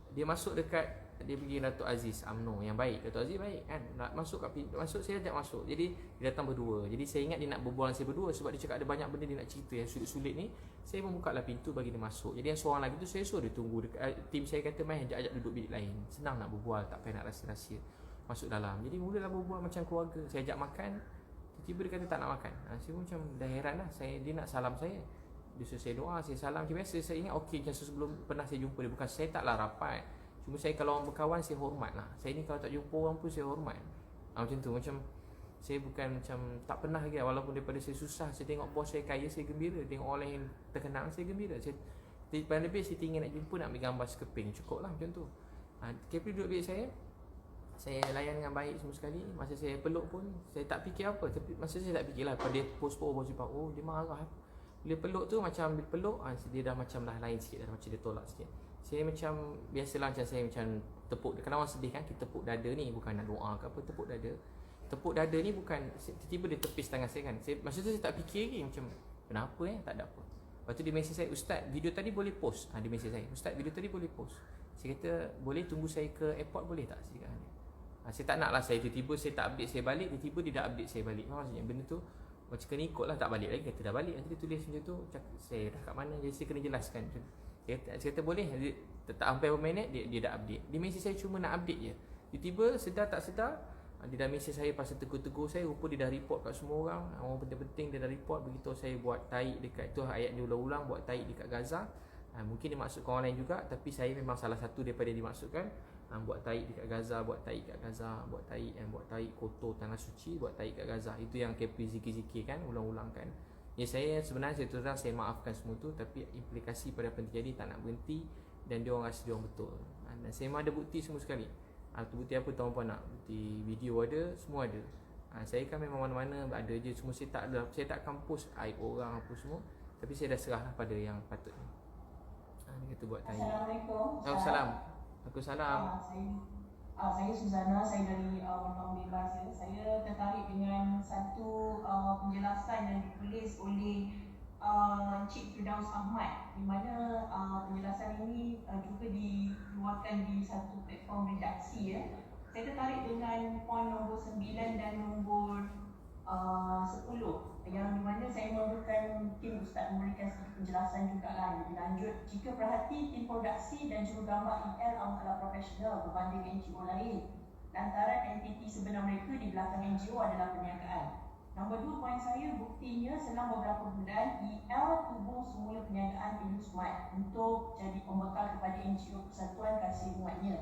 dia masuk dekat, dia pergi Datuk Aziz UMNO yang baik. Datuk Aziz baik kan, nak masuk kat pintu, masuk saya ajak masuk. Jadi dia datang berdua. Jadi saya ingat dia nak berbual dengan saya berdua sebab dia cakap ada banyak benda dia nak cerita yang sulit-sulit ni. Saya membuka lah pintu bagi dia masuk. Jadi yang seorang lagi tu saya suruh dia tunggu dekat, tim saya kata main ajak duduk bilik lain. Senang nak berbual, tak payah nak rahsia-rahsia. Masuk dalam. Jadi mulalah berbual macam keluarga. Saya ajak makan, tiba-tiba dia kata tak nak makan. Saya pun macam dah heran lah. Dia nak salam saya. Dia suruh saya doa, saya salam. Macam biasa saya ingat okey macam sebelum pernah saya jumpa dia. Bukan saya taklah rapat. Cuma saya kalau orang berkawan saya hormat lah. Saya ni kalau tak jumpa orang pun saya hormat. Macam tu, macam saya bukan macam tak pernah lagi. Walaupun daripada saya susah, saya tengok bos saya kaya, saya gembira. Tengok orang yang terkenal, saya gembira. Paling lebih saya tinggal nak jumpa, nak ambil gambar sekeping, cukup lah macam tu. Capri duduk bilik saya layan dengan baik semua sekali. Masa saya peluk pun saya tak fikir apa. Tapi masa saya tak fikir lah, pada dia post oh dia marah. Bila peluk tu macam bila peluk dia dah macam dah lain sikit dah, macam dia tolak sikit. Saya macam biasalah, macam saya macam tepuk. Kalau orang sedih kan, kita tepuk dada ni bukan nak doa ke apa, tepuk dada. Tepuk dada ni bukan tiba-tiba dia tepis tangan saya kan. Masa tu saya tak fikir lagi macam kenapa tak ada apa. Lepas tu dia mesej saya, "Ustaz, video tadi boleh post?" Dia mesej saya, "Ustaz, video tadi boleh post?" Saya kata, "Boleh tunggu saya ke airport boleh tak?" Saya kata dia. Saya tak nak lah, saya tiba-tiba saya tak update saya balik, tiba-tiba dia dah update saya balik. Maksudnya benda tu macam kena ikut lah, tak balik lagi. Kata dah balik, nanti dia tulis macam tu, saya dah kat mana, jadi saya kena jelaskan. Saya kata boleh, dia tak sampai berapa minit dia dah update. Dia mesej saya cuma nak update je. Tiba-tiba sedar tak sedar, dia dah mesej saya pasal tegur-tegur saya. Rupa dia dah report kat semua orang penting-penting dia dah report. Begitu saya buat taik dekat tu, ayat dia ulang-ulang buat taik dekat Gaza. Mungkin dia maksudkan orang lain juga, tapi saya memang salah satu daripada yang dimaksudkan. Buat taik dekat Gaza, buat taik kat Gaza, buat taik kotor tanah suci, buat taik kat Gaza. Itu yang Capri zikir-zikir kan, ulang-ulang kan. Ya, saya sebenarnya saya terang saya maafkan semua tu, tapi implikasi pada apa yang terjadi tak nak berhenti dan dia orang rasa dia orang betul. Dan saya memang ada bukti semua sekali. Bukti apa tuan-puan nak? Bukti video ada, semua ada. Saya kan memang mana-mana ada je, semua saya tak akan post aib orang apa semua, tapi saya dah serahlah pada yang patutnya. Dia kata buat taik. Assalamualaikum. Waalaikumsalam. Saya Suzana, saya dari Undang Bebas. Saya tertarik dengan satu penjelasan yang ditulis oleh Encik Firdaus Ahmad, di mana penjelasan ini juga dikeluarkan di satu platform redaksi. Saya tertarik dengan poin nombor 9 dan nombor 10, yang dimana saya memerlukan mungkin Ustaz memberikan sedikit penjelasan juga lah lebih lanjut. Jika perhati, tim produksi dan jurugambar IL amatlah profesional berbanding NGO lain. Lantaran entiti sebenar mereka di belakang NGO adalah perniagaan. Nombor 2 poin saya, buktinya selang beberapa bulan IL tubuh semula perniagaan Indosmart untuk jadi pembekal kepada NGO Persatuan Kasih Umatnya.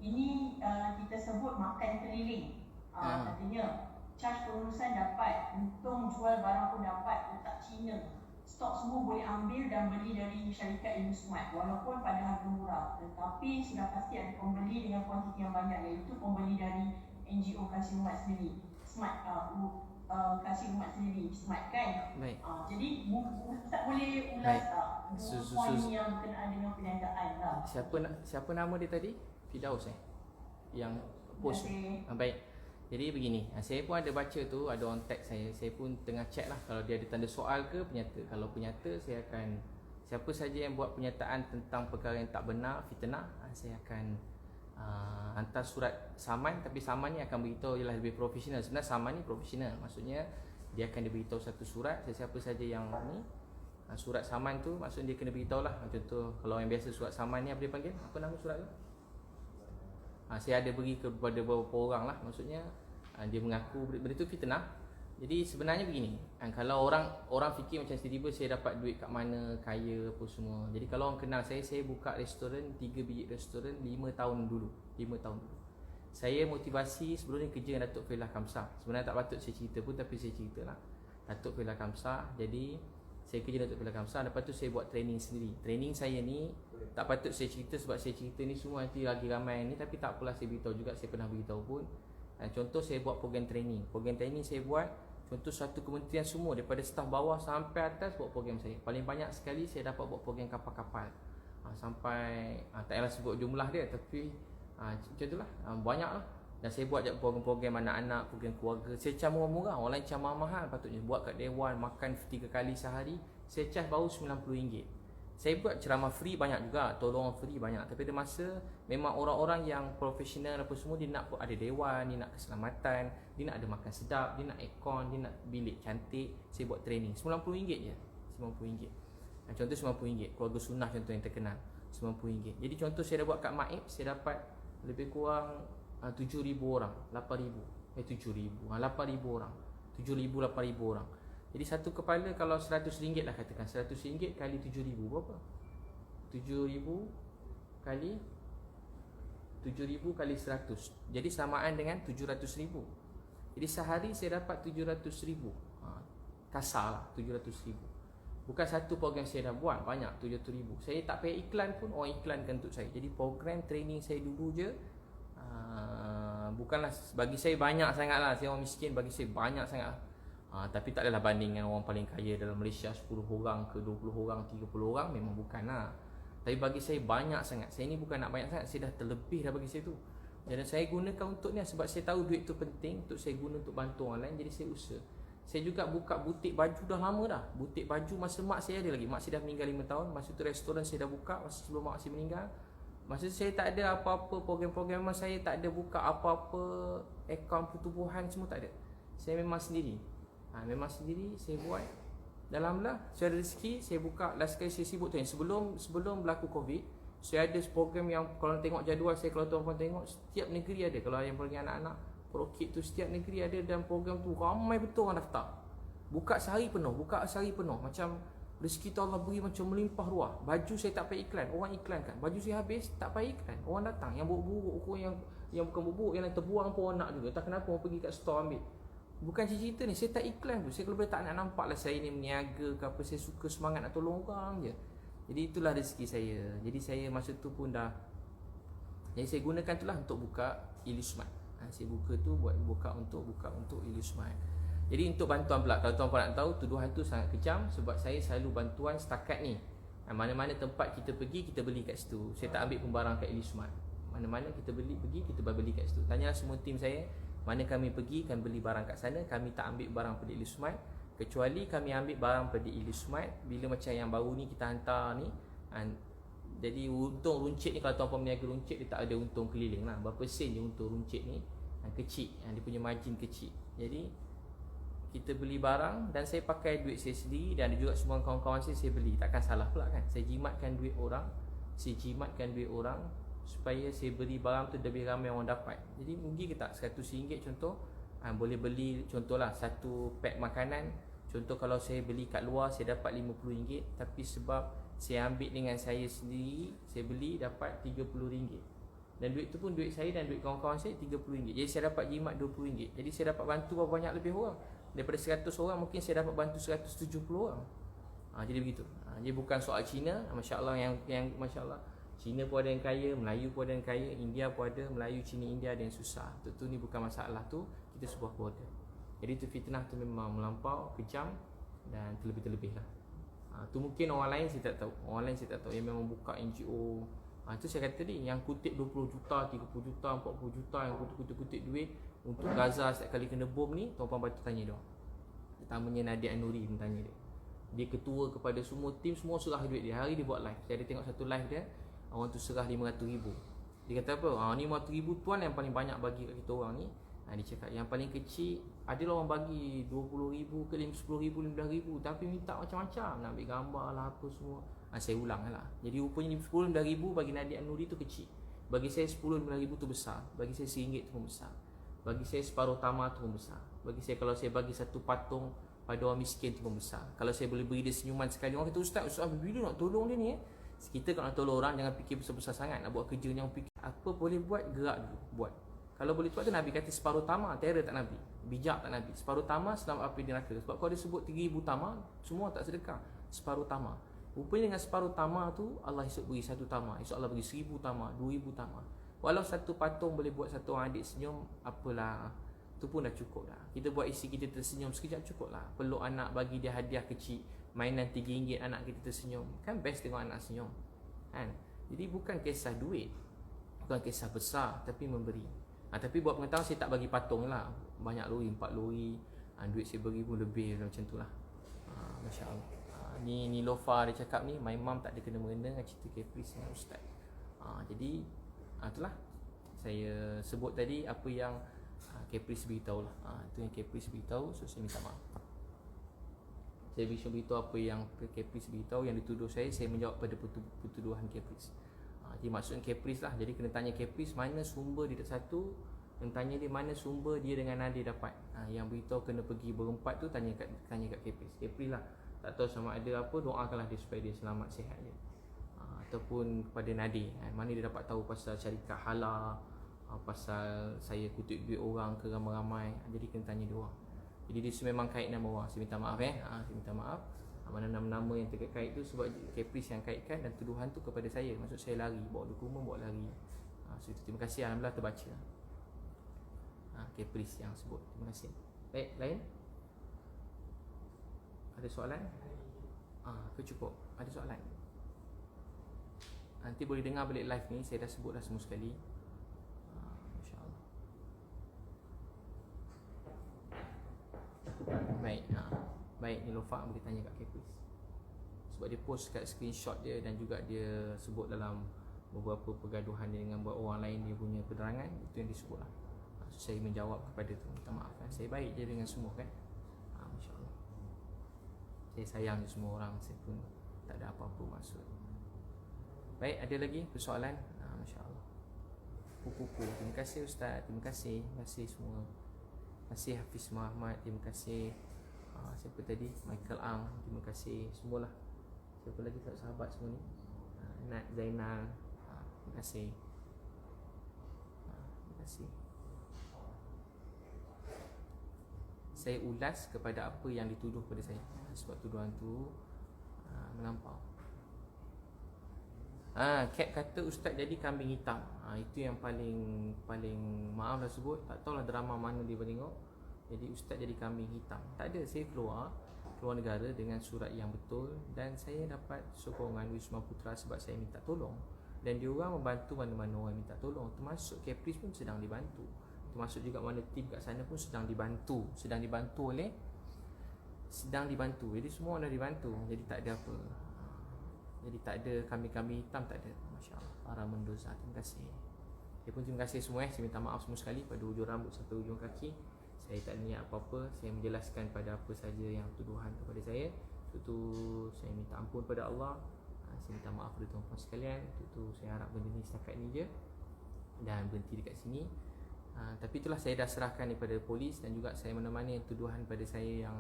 Ini kita sebut makan keliling. Katanya charge pengurusan dapat, untung jual barang pun dapat, letak Cina. Stok semua boleh ambil dan beli dari syarikat Indosmart walaupun pada harga murah. Tetapi sudah pasti ada pembeli dengan kuantiti yang banyak, iaitu pembeli dari NGO Kasih Umat sendiri. Smart, Kasih Umat sendiri, Smart kan? Baik. Jadi Ustaz boleh ulas tak poin yang berkenaan dengan perniagaan lah. Siapa nama dia tadi? Firdaus yang post. Baik. Jadi begini, saya pun ada baca tu, ada orang tag saya. Saya pun tengah check lah kalau dia ada tanda soal ke penyata. Kalau penyata, saya akan, siapa saja yang buat pernyataan tentang perkara yang tak benar, fitnah, saya akan hantar surat saman, tapi saman ni akan beritahu ialah lebih profesional. Sebenarnya saman ni profesional, maksudnya dia akan diberitahu satu surat, sesiapa saja yang ni surat saman tu maksudnya dia kena beritahu lah. Contoh kalau yang biasa surat saman ni apa dia panggil, apa nama surat tu? Saya ada beri kepada beberapa orang lah, maksudnya dia mengaku benda tu fitnah. Jadi sebenarnya begini, kalau orang fikir macam tiba-tiba saya dapat duit kat mana, kaya apa semua. Jadi kalau orang kenal saya buka restoran, 3 biji restoran 5 tahun dulu. Saya motivasi sebelum ni kerja dengan Datuk Failah Kamsah. Sebenarnya tak patut saya cerita pun, tapi saya cerita lah. Datuk Failah Kamsah, jadi saya kerja Datuk Failah Kamsah. Lepas tu saya buat training sendiri. Training saya ni tak patut saya cerita, sebab saya cerita ni semua nanti lagi ramai ni. Tapi tak apalah, saya beritahu juga, saya pernah beritahu pun. Contoh saya buat program training saya buat, contoh satu kementerian semua daripada staf bawah sampai atas buat program saya. Paling banyak sekali saya dapat buat program kapal-kapal, sampai tak payahlah sebut jumlah dia, tapi macam itulah, banyak lah. Dan saya buat program-program anak-anak, program keluarga. Saya charge murah-murah, orang lain charge mahal-mahal. Patutnya buat kat Dewan, makan 3 kali sehari, saya charge baru RM90. Saya buat ceramah free banyak juga, tolong free banyak. Tapi ada masa memang orang-orang yang profesional apa semua, dia nak ada dewan, dia nak keselamatan, dia nak ada makan sedap, dia nak aircon, dia nak bilik cantik. Saya buat training RM90 je, RM90. Contoh RM90, keluarga sunnah contoh yang terkenal, RM90. Jadi contoh saya dah buat kat Maib, saya dapat lebih kurang 7,000 orang, 8,000, 7,000, 8,000 orang, 7,000, 8,000 orang. Jadi satu kepala kalau RM100 lah katakan, RM100 kali 7,000 berapa? 7,000 kali 100. Jadi samaan dengan 700,000. Jadi sehari saya dapat 700,000. Kasar lah 700,000. Bukan satu program saya dah buat, banyak 700,000. Saya tak payah iklan pun, orang iklankan untuk saya. Jadi program training saya dulu je, bukanlah bagi saya banyak sangat lah. Saya orang miskin, bagi saya banyak sangat lah. Tapi tak adalah banding dengan orang paling kaya dalam Malaysia, 10 orang ke 20 orang, 30 orang, memang bukan lah. Tapi bagi saya banyak sangat. Saya ni bukan nak banyak sangat, saya dah terlebih dah bagi saya tu. Dan saya gunakan untuk ni sebab saya tahu duit tu penting, untuk saya guna untuk bantu orang lain. Jadi saya usaha. Saya juga buka butik baju dah lama dah. Butik baju masa mak saya ada lagi. Mak saya dah meninggal 5 tahun. Masa tu restoran saya dah buka, masa sebelum mak saya meninggal. Masa saya tak ada apa-apa program-program, saya tak ada buka apa-apa akaun pertubuhan, semua tak ada. Saya memang sendiri. Memang sendiri saya buat. Alhamdulillah, saya ada rezeki. Saya buka, last kali saya sibuk tu yang sebelum berlaku Covid, saya ada program yang kalau tengok jadual saya, kalau tuan-tuan tengok, setiap negeri ada. Kalau yang bagi anak-anak Prokit tu setiap negeri ada, dan program tu ramai betul orang daftar. Buka sehari penuh. Macam rezeki tu Allah beri macam melimpah ruah. Baju saya tak payah iklan, orang iklankan. Baju saya habis, tak payah iklan, orang datang. Yang buruk-buruk, yang bukan buruk, yang terbuang pun orang nak juga. Tak kenapa orang pergi kat store ambil. Bukan cerita ni, saya tak iklan tu. Saya kalau boleh tak nak nampak lah saya ni meniaga ke apa. Saya suka semangat nak tolong orang je. Jadi itulah rezeki saya. Jadi saya masa tu pun dah, jadi saya gunakan tu lah untuk buka Ilusmart. Saya buka untuk Ilusmart. Jadi untuk bantuan pula, kalau tuan-tuan nak tahu, tuduhan tu sangat kejam. Sebab saya selalu bantuan setakat ni. Mana-mana tempat kita pergi, kita beli kat situ. Saya tak ambil pembarang kat Ilusmart. Mana-mana kita pergi, kita beli kat situ. Tanyalah semua tim saya, mana kami pergi, kami beli barang kat sana. Kami tak ambil barang pada Ilusmart, kecuali kami ambil barang pada Ilusmart bila macam yang baru ni kita hantar ni. Jadi untung runcit ni, kalau tuan-puan berniaga runcit, dia tak ada untung keliling lah. Berapa sen je untung runcit ni, kecil, dia punya margin kecil. Jadi kita beli barang dan saya pakai duit saya sendiri, dan ada juga semua kawan-kawan saya beli. Takkan salah pula kan, saya jimatkan duit orang, supaya saya beli barang tu lebih ramai orang dapat. Jadi rugi ke tak? RM100 contoh, boleh beli contohlah satu pack makanan. Contoh kalau saya beli kat luar, saya dapat RM50. Tapi sebab saya ambil dengan saya sendiri, saya beli dapat RM30. Dan duit tu pun duit saya dan duit kawan-kawan saya RM30. Jadi saya dapat jimat RM20. Jadi saya dapat bantu berapa banyak lebih orang. Daripada 100 orang, mungkin saya dapat bantu 170 orang. Jadi begitu. Jadi bukan soal Cina, Masya Allah, yang Masya Allah, Cina pun ada yang kaya, Melayu pun ada yang kaya, India pun ada, Melayu, Cina, India ada yang susah. Tu ni bukan masalah tu, kita sebuah border. Jadi tu fitnah tu memang melampau, kejam dan terlebih-terlebih lah. Tu mungkin orang lain saya tak tahu. Yang memang buka NGO. Itu saya kata tadi, yang kutip 20 juta, 30 juta, 40 juta, yang kutip duit untuk Gaza setiap kali kena bom ni, tuan-puan bantu tanya dia. Terutamanya Nadia Anuri pun tanya dia. Dia ketua kepada semua tim, semua serah duit dia. Hari dia buat live. Saya ada tengok satu live dia, orang tu serah RM500,000. Dia kata apa? Ni 500,000 tuan yang paling banyak bagi kat kita orang ni. Dia cakap yang paling kecil adalah orang bagi 20,000 ke 10,000, 15,000, tapi minta macam-macam, nak ambil gambar lah apa semua. Saya ulang lah. Jadi rupanya 10, 15,000 bagi Nadia Nuri tu kecil. Bagi saya 10, 15,000 tu besar. Bagi saya RM1 tu pun besar. Bagi saya separuh tamar tu pun besar. Bagi saya kalau saya bagi satu patung pada orang miskin tu pun besar. Kalau saya boleh beri dia senyuman sekali, orang kata Ustaz bila nak tolong dia ni kita kalau nak tolong orang jangan fikir besar-besar sangat. Nak buat kerja jangan fikir apa boleh buat, gerak dulu buat. Kalau boleh buat tu Nabi kata separuh tamar, terror tak Nabi, bijak tak Nabi. Separuh tamar selamat api neraka. Sebab kalau dia sebut 3,000 tamar, semua tak sedekah. Separuh tamar. Rupanya dengan separuh tamar tu Allah esok beri satu tamar, esok Allah beri 1,000 tamar, 2,000 tamar. Walau satu patung boleh buat satu orang adik senyum, apalah, tu pun dah cukup dah. Kita buat isi kita tersenyum sekejap cukup lah. Peluk anak, bagi dia hadiah kecil, mainan RM3 anak kita tersenyum, kan best tengok anak senyum kan. Jadi bukan kisah duit, bukan kisah besar, tapi memberi. Tapi buat pengetahuan saya tak bagi patung lah. Banyak lori, 4 lori, duit saya beri pun lebih macam tu lah. Masya Allah. Ni Lofa dia cakap ni, my mum tak ada kena-mengena dengan cerita Caprice dengan Ustaz. Jadi itulah saya sebut tadi apa yang Caprice beritahu lah. Itu yang Caprice beritahu, so saya minta maaf. Saya beritahu apa yang Caprice beritahu, yang dituduh saya menjawab pada pertuduhan Caprice. Jadi maksudnya Caprice lah. Jadi kena tanya Caprice mana sumber dia satu, kena tanya dia mana sumber dia dengan Nadia dapat. Yang beritahu kena pergi berempat tu tanya kat Caprice. Caprice lah. Tak tahu sama ada apa, doakanlah dia supaya dia selamat sihat je. Ataupun kepada Nadia, mana dia dapat tahu pasal syarikat halal, pasal saya kutip duit orang ke ramai-ramai. Jadi kena tanya dia orang. Jadi dia memang kait nama orang. Saya minta maaf saya minta maaf. Mana nama-nama yang terkait tu sebab Caprice yang kaitkan dan tuduhan tu kepada saya. Maksud saya lari, bawa dokumen, bawa lari. So itu terima kasih, alhamdulillah terbaca. Caprice yang sebut. Terima kasih. Baik, lain? Ada soalan? Ke cukup? Ada soalan? Nanti boleh dengar balik live ni, saya dah sebut dah semua sekali. InsyaAllah. Baik, baik, ni Lofa boleh tanya kat Caprice. Sebab dia post kat screenshot dia dan juga dia sebut dalam beberapa pergaduhan dia dengan buat orang lain dia punya penerangan, itu yang disebut lah. So, saya menjawab kepada tu, minta maaf kan. Saya baik je dengan semua kan. InsyaAllah. Saya sayang je semua orang, saya pun tak ada apa-apa maksud. Baik, ada lagi persoalan? Masya Allah. Pupu-pupu. Terima kasih Ustaz. Terima kasih. Terima kasih semua. Terima kasih Hafiz Muhammad. Terima kasih siapa tadi? Michael Ang. Terima kasih semualah. Siapa lagi sahabat semua ni? Nat Zainal. Terima kasih. Terima kasih. Saya ulas kepada apa yang dituduh pada saya. Sebab tuduhan tu melampau. Cat kata Ustaz jadi kambing hitam. Itu yang paling maaf lah sebut. Tak tahulah drama mana dia tengok. Jadi Ustaz jadi kambing hitam. Tak ada, saya keluar negara dengan surat yang betul. Dan saya dapat sokongan Wisma Putra sebab saya minta tolong. Dan diorang membantu mana-mana orang minta tolong. Termasuk Caprice pun sedang dibantu. Termasuk juga mana tim kat sana pun sedang dibantu. Sedang dibantu. Jadi semua dah dibantu. Jadi tak ada apa. Jadi tak ada kambing-kambing hitam, tak ada. Masya Allah. Para mendoza. Terima kasih. Saya pun terima kasih semua. Saya minta maaf semua sekali pada hujung rambut sampai hujung kaki. Saya tak niat apa-apa. Saya menjelaskan pada apa saja yang tuduhan kepada saya. Itu saya minta ampun pada Allah. Saya minta maaf kepada tuan-tuan sekalian. Itu saya harap benda ni setakat ni je. Dan berhenti dekat sini. Tapi itulah saya dah serahkan kepada polis. Dan juga saya menemani yang tuduhan pada saya yang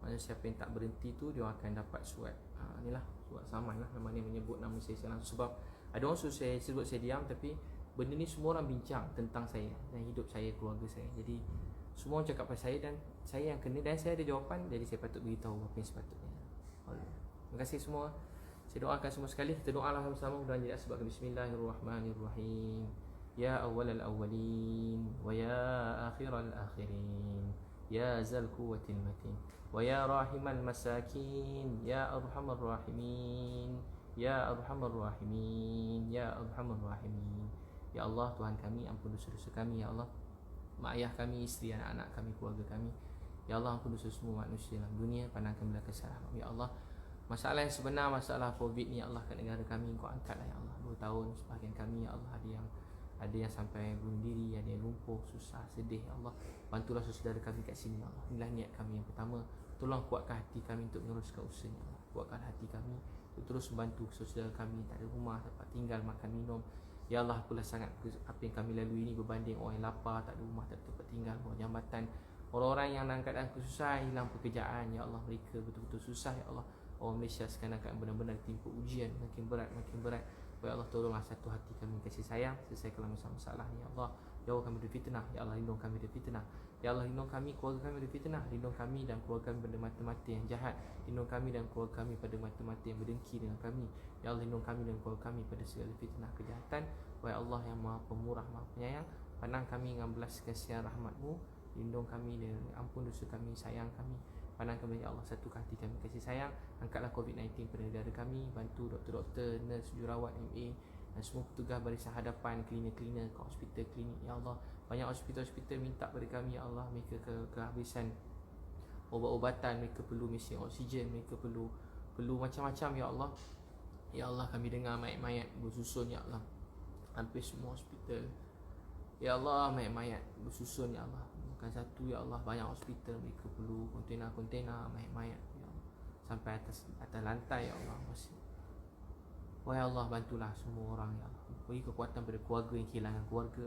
mana siapa yang tak berhenti tu dia akan dapat surat inilah surat saman lah, mana yang menyebut nama saya langsung. Sebab ada orang suruh saya sebut saya diam, tapi benda ni semua orang bincang tentang saya dan hidup saya, keluarga saya. Jadi semua orang cakap pasal saya dan saya yang kena, dan saya ada jawapan. Jadi saya patut beritahu apa yang sepatutnya. Terima kasih semua. Saya doakan semua sekali. Kita doalah sama-sama dan jadi sebab Bismillahirrahmanirrahim. Ya awwalal awwalin wa ya akhiral akhirin. Ya zal quwwatil matin wa ya rahimal masakin ya arhamar rahimin ya arhamar rahimin ya arhamar rahimin. Ya Allah, Tuhan kami, ampun dosa-dosa kami ya Allah. Mak ayah kami, isteri, anak-anak kami, keluarga kami. Ya Allah, ampun dosa semua manusia dalam dunia, pandangkan belah kesalahan. Ya Allah, masalah yang sebenar, masalah COVID ni ya Allah kat negara kami, Kau angkatlah ya Allah. 2 tahun sebahagian kami ya Allah ada yang Ada yang sampai bunuh diri, ada yang lumpuh, susah, sedih ya Allah. Bantulah saudara kami kat sini ya Allah. Inilah niat kami yang pertama. Tolong kuatkan hati kami untuk meneruskan usahanya Allah. Kuatkan hati kami untuk terus membantu saudara kami tak ada rumah, tempat tinggal, makan minum. Ya Allah, apalah sangat apa yang kami lalui ini berbanding orang yang lapar, tak ada rumah, tak ada tempat tinggal, bawah jambatan. Orang-orang yang dalam keadaan kesusahan, hilang pekerjaan, ya Allah, mereka betul-betul susah ya Allah. Orang Malaysia sekarang akan benar-benar timpa ujian makin berat, makin berat. Ya Allah, tolonglah satu hati kami kasih sayang, selesaikanlah masalah-masalah ya Allah. Jauh kami dari fitnah, ya Allah, lindung kami dari fitnah. Ya Allah, lindung kami, keluarga kami dari fitnah. Lindung kami dan keluarga kami pada mata-mata yang jahat. Lindung kami dan keluarga kami pada mata-mata yang berdengki dengan kami. Ya Allah, lindung kami dan keluarga kami pada segala fitnah kejahatan. Wahai Allah yang Maha Pemurah, Maha Penyayang, pandang kami dengan belas kasihan rahmat-Mu. Lindung kami dan ampun dosa kami, sayang kami. Pandang kami ya Allah, satu hati kami kasih sayang. Angkatlah COVID-19 pada negara kami. Bantu doktor-doktor, nurse, jurawat, MA dan semua petugas barisan hadapan, cleaner-cleaner kat hospital, klinik ya Allah. Banyak hospital-hospital minta pada kami ya Allah. Mereka kehabisan obat-obatan, mereka perlu mesin oksigen, mereka perlu macam-macam ya Allah. Ya Allah, kami dengar mayat-mayat bersusun ya Allah. Hampir semua hospital ya Allah, mayat-mayat bersusun ya Allah. Bukan satu ya Allah, banyak hospital mereka perlu kontainer-kontainer mayat-mayat ya Allah. Sampai atas lantai ya Allah masih. Wahai Allah, bantulah semua orang ya Allah. Beri kekuatan pada keluarga yang kehilangan keluarga,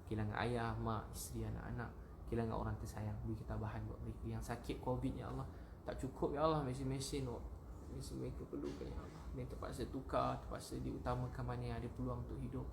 kehilangan ayah, mak, isteri, anak-anak, kehilangan orang tersayang. Beri ketabahan buat mereka yang sakit COVID ya Allah. Tak cukup ya Allah mesin-mesin mereka perlukan ya Allah. Mereka terpaksa tukar, terpaksa diutamakan mana yang ada peluang untuk hidup.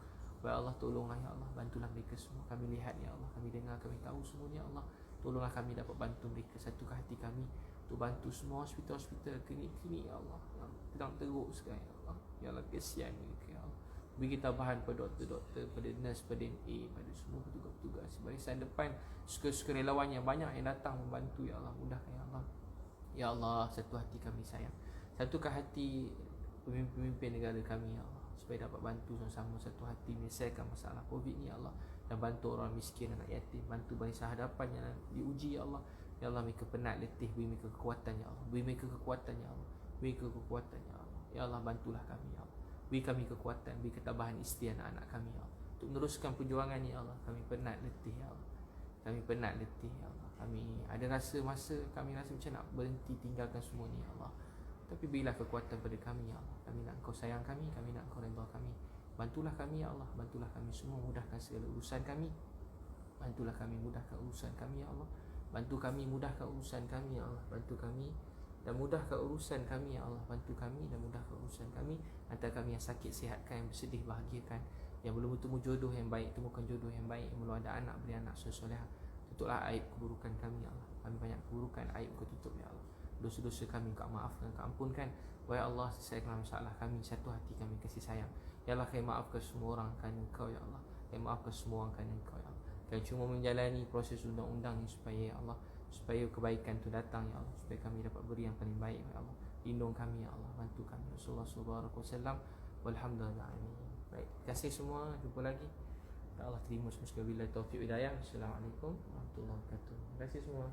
Wahai Allah, tolonglah ya Allah, bantulah mereka semua. Kami lihat ya Allah, kami dengar, kami tahu semuanya ya Allah. Tolonglah kami dapat bantu mereka, satukan hati kami untuk bantu semua hospital-hospital, klinik-klinik ya Allah yang sedang teruk sekarang ya Allah. Ya Allah, kesian mereka ya Allah. Beri ketabahan pada doktor-doktor, pada nurse, pada MA, pada semua petugas-petugas barisan depan, sukarelawan yang banyak yang datang membantu ya Allah. Mudahkan ya Allah. Ya Allah, satu hati kami sayang, satukan hati pemimpin-pemimpin negara kami ya Allah, supaya dapat bantu sama-sama satu hati menyelesaikan masalah COVID ni ya Allah. Dan bantu orang miskin, anak yatim, bantu barisan hadapan yang diuji ya Allah. Ya Allah, mereka penat, letih, beri mereka kekuatan ya Allah. Beri mereka kekuatan ya Allah. Beri mereka kekuatan ya Allah. Ya Allah, bantulah kami ya Allah. Beri kami kekuatan, beri ketabahan isteri anak-anak kami ya Allah, untuk meneruskan perjuangan ni ya Allah. Kami penat, letih ya Allah. Kami penat, letih ya Allah. Kami ada rasa masa kami rasa macam nak berhenti tinggalkan semua ni ya Allah. Tapi berilah kekuatan pada kami ya Allah. Kami nak Engkau sayang kami nak Engkau redha kami. Bantulah kami ya Allah, bantulah kami semua, mudahkan segala urusan kami. Bantulah kami, mudahkan urusan kami ya Allah. Bantu kami, mudahkan urusan kami ya Allah. Bantu kami dan mudahkan urusan kami ya Allah. Bantu kami dan mudahkan urusan kami. Antara kami yang sakit, sihatkan, yang bersedih, bahagiakan. Yang belum bertemu jodoh yang baik, temukan jodoh yang baik. Yang belum ada anak, beri anak soleh. Tutuplah aib keburukan kami ya Allah. Kami banyak keburukan, aib Kau tutup ya Allah. Dosa-dosa kami Kau maafkan, Kau ampunkan. Wahai Allah, selesaikanlah masalah kami, satu hati kami kasih sayang. Ya Allah, kami maafkan semua orang kerana Engkau ya Allah. Kami maafkan semua orang kerana Engkau ya Allah. Kami cuma menjalani proses undang-undang ni supaya ya Allah, supaya kebaikan tu datang ya Allah, supaya kami dapat beri yang paling baik ya Allah. Lindung kami ya Allah, bantu kami. Rasulullah SAW. Walhamdulillah. Baik, terima kasih semua. Jumpa lagi. Ya Allah, terima semua sekali. Bila taufiq hidayah. Assalamualaikum warahmatullahi wabarakatuh. Terima kasih semua.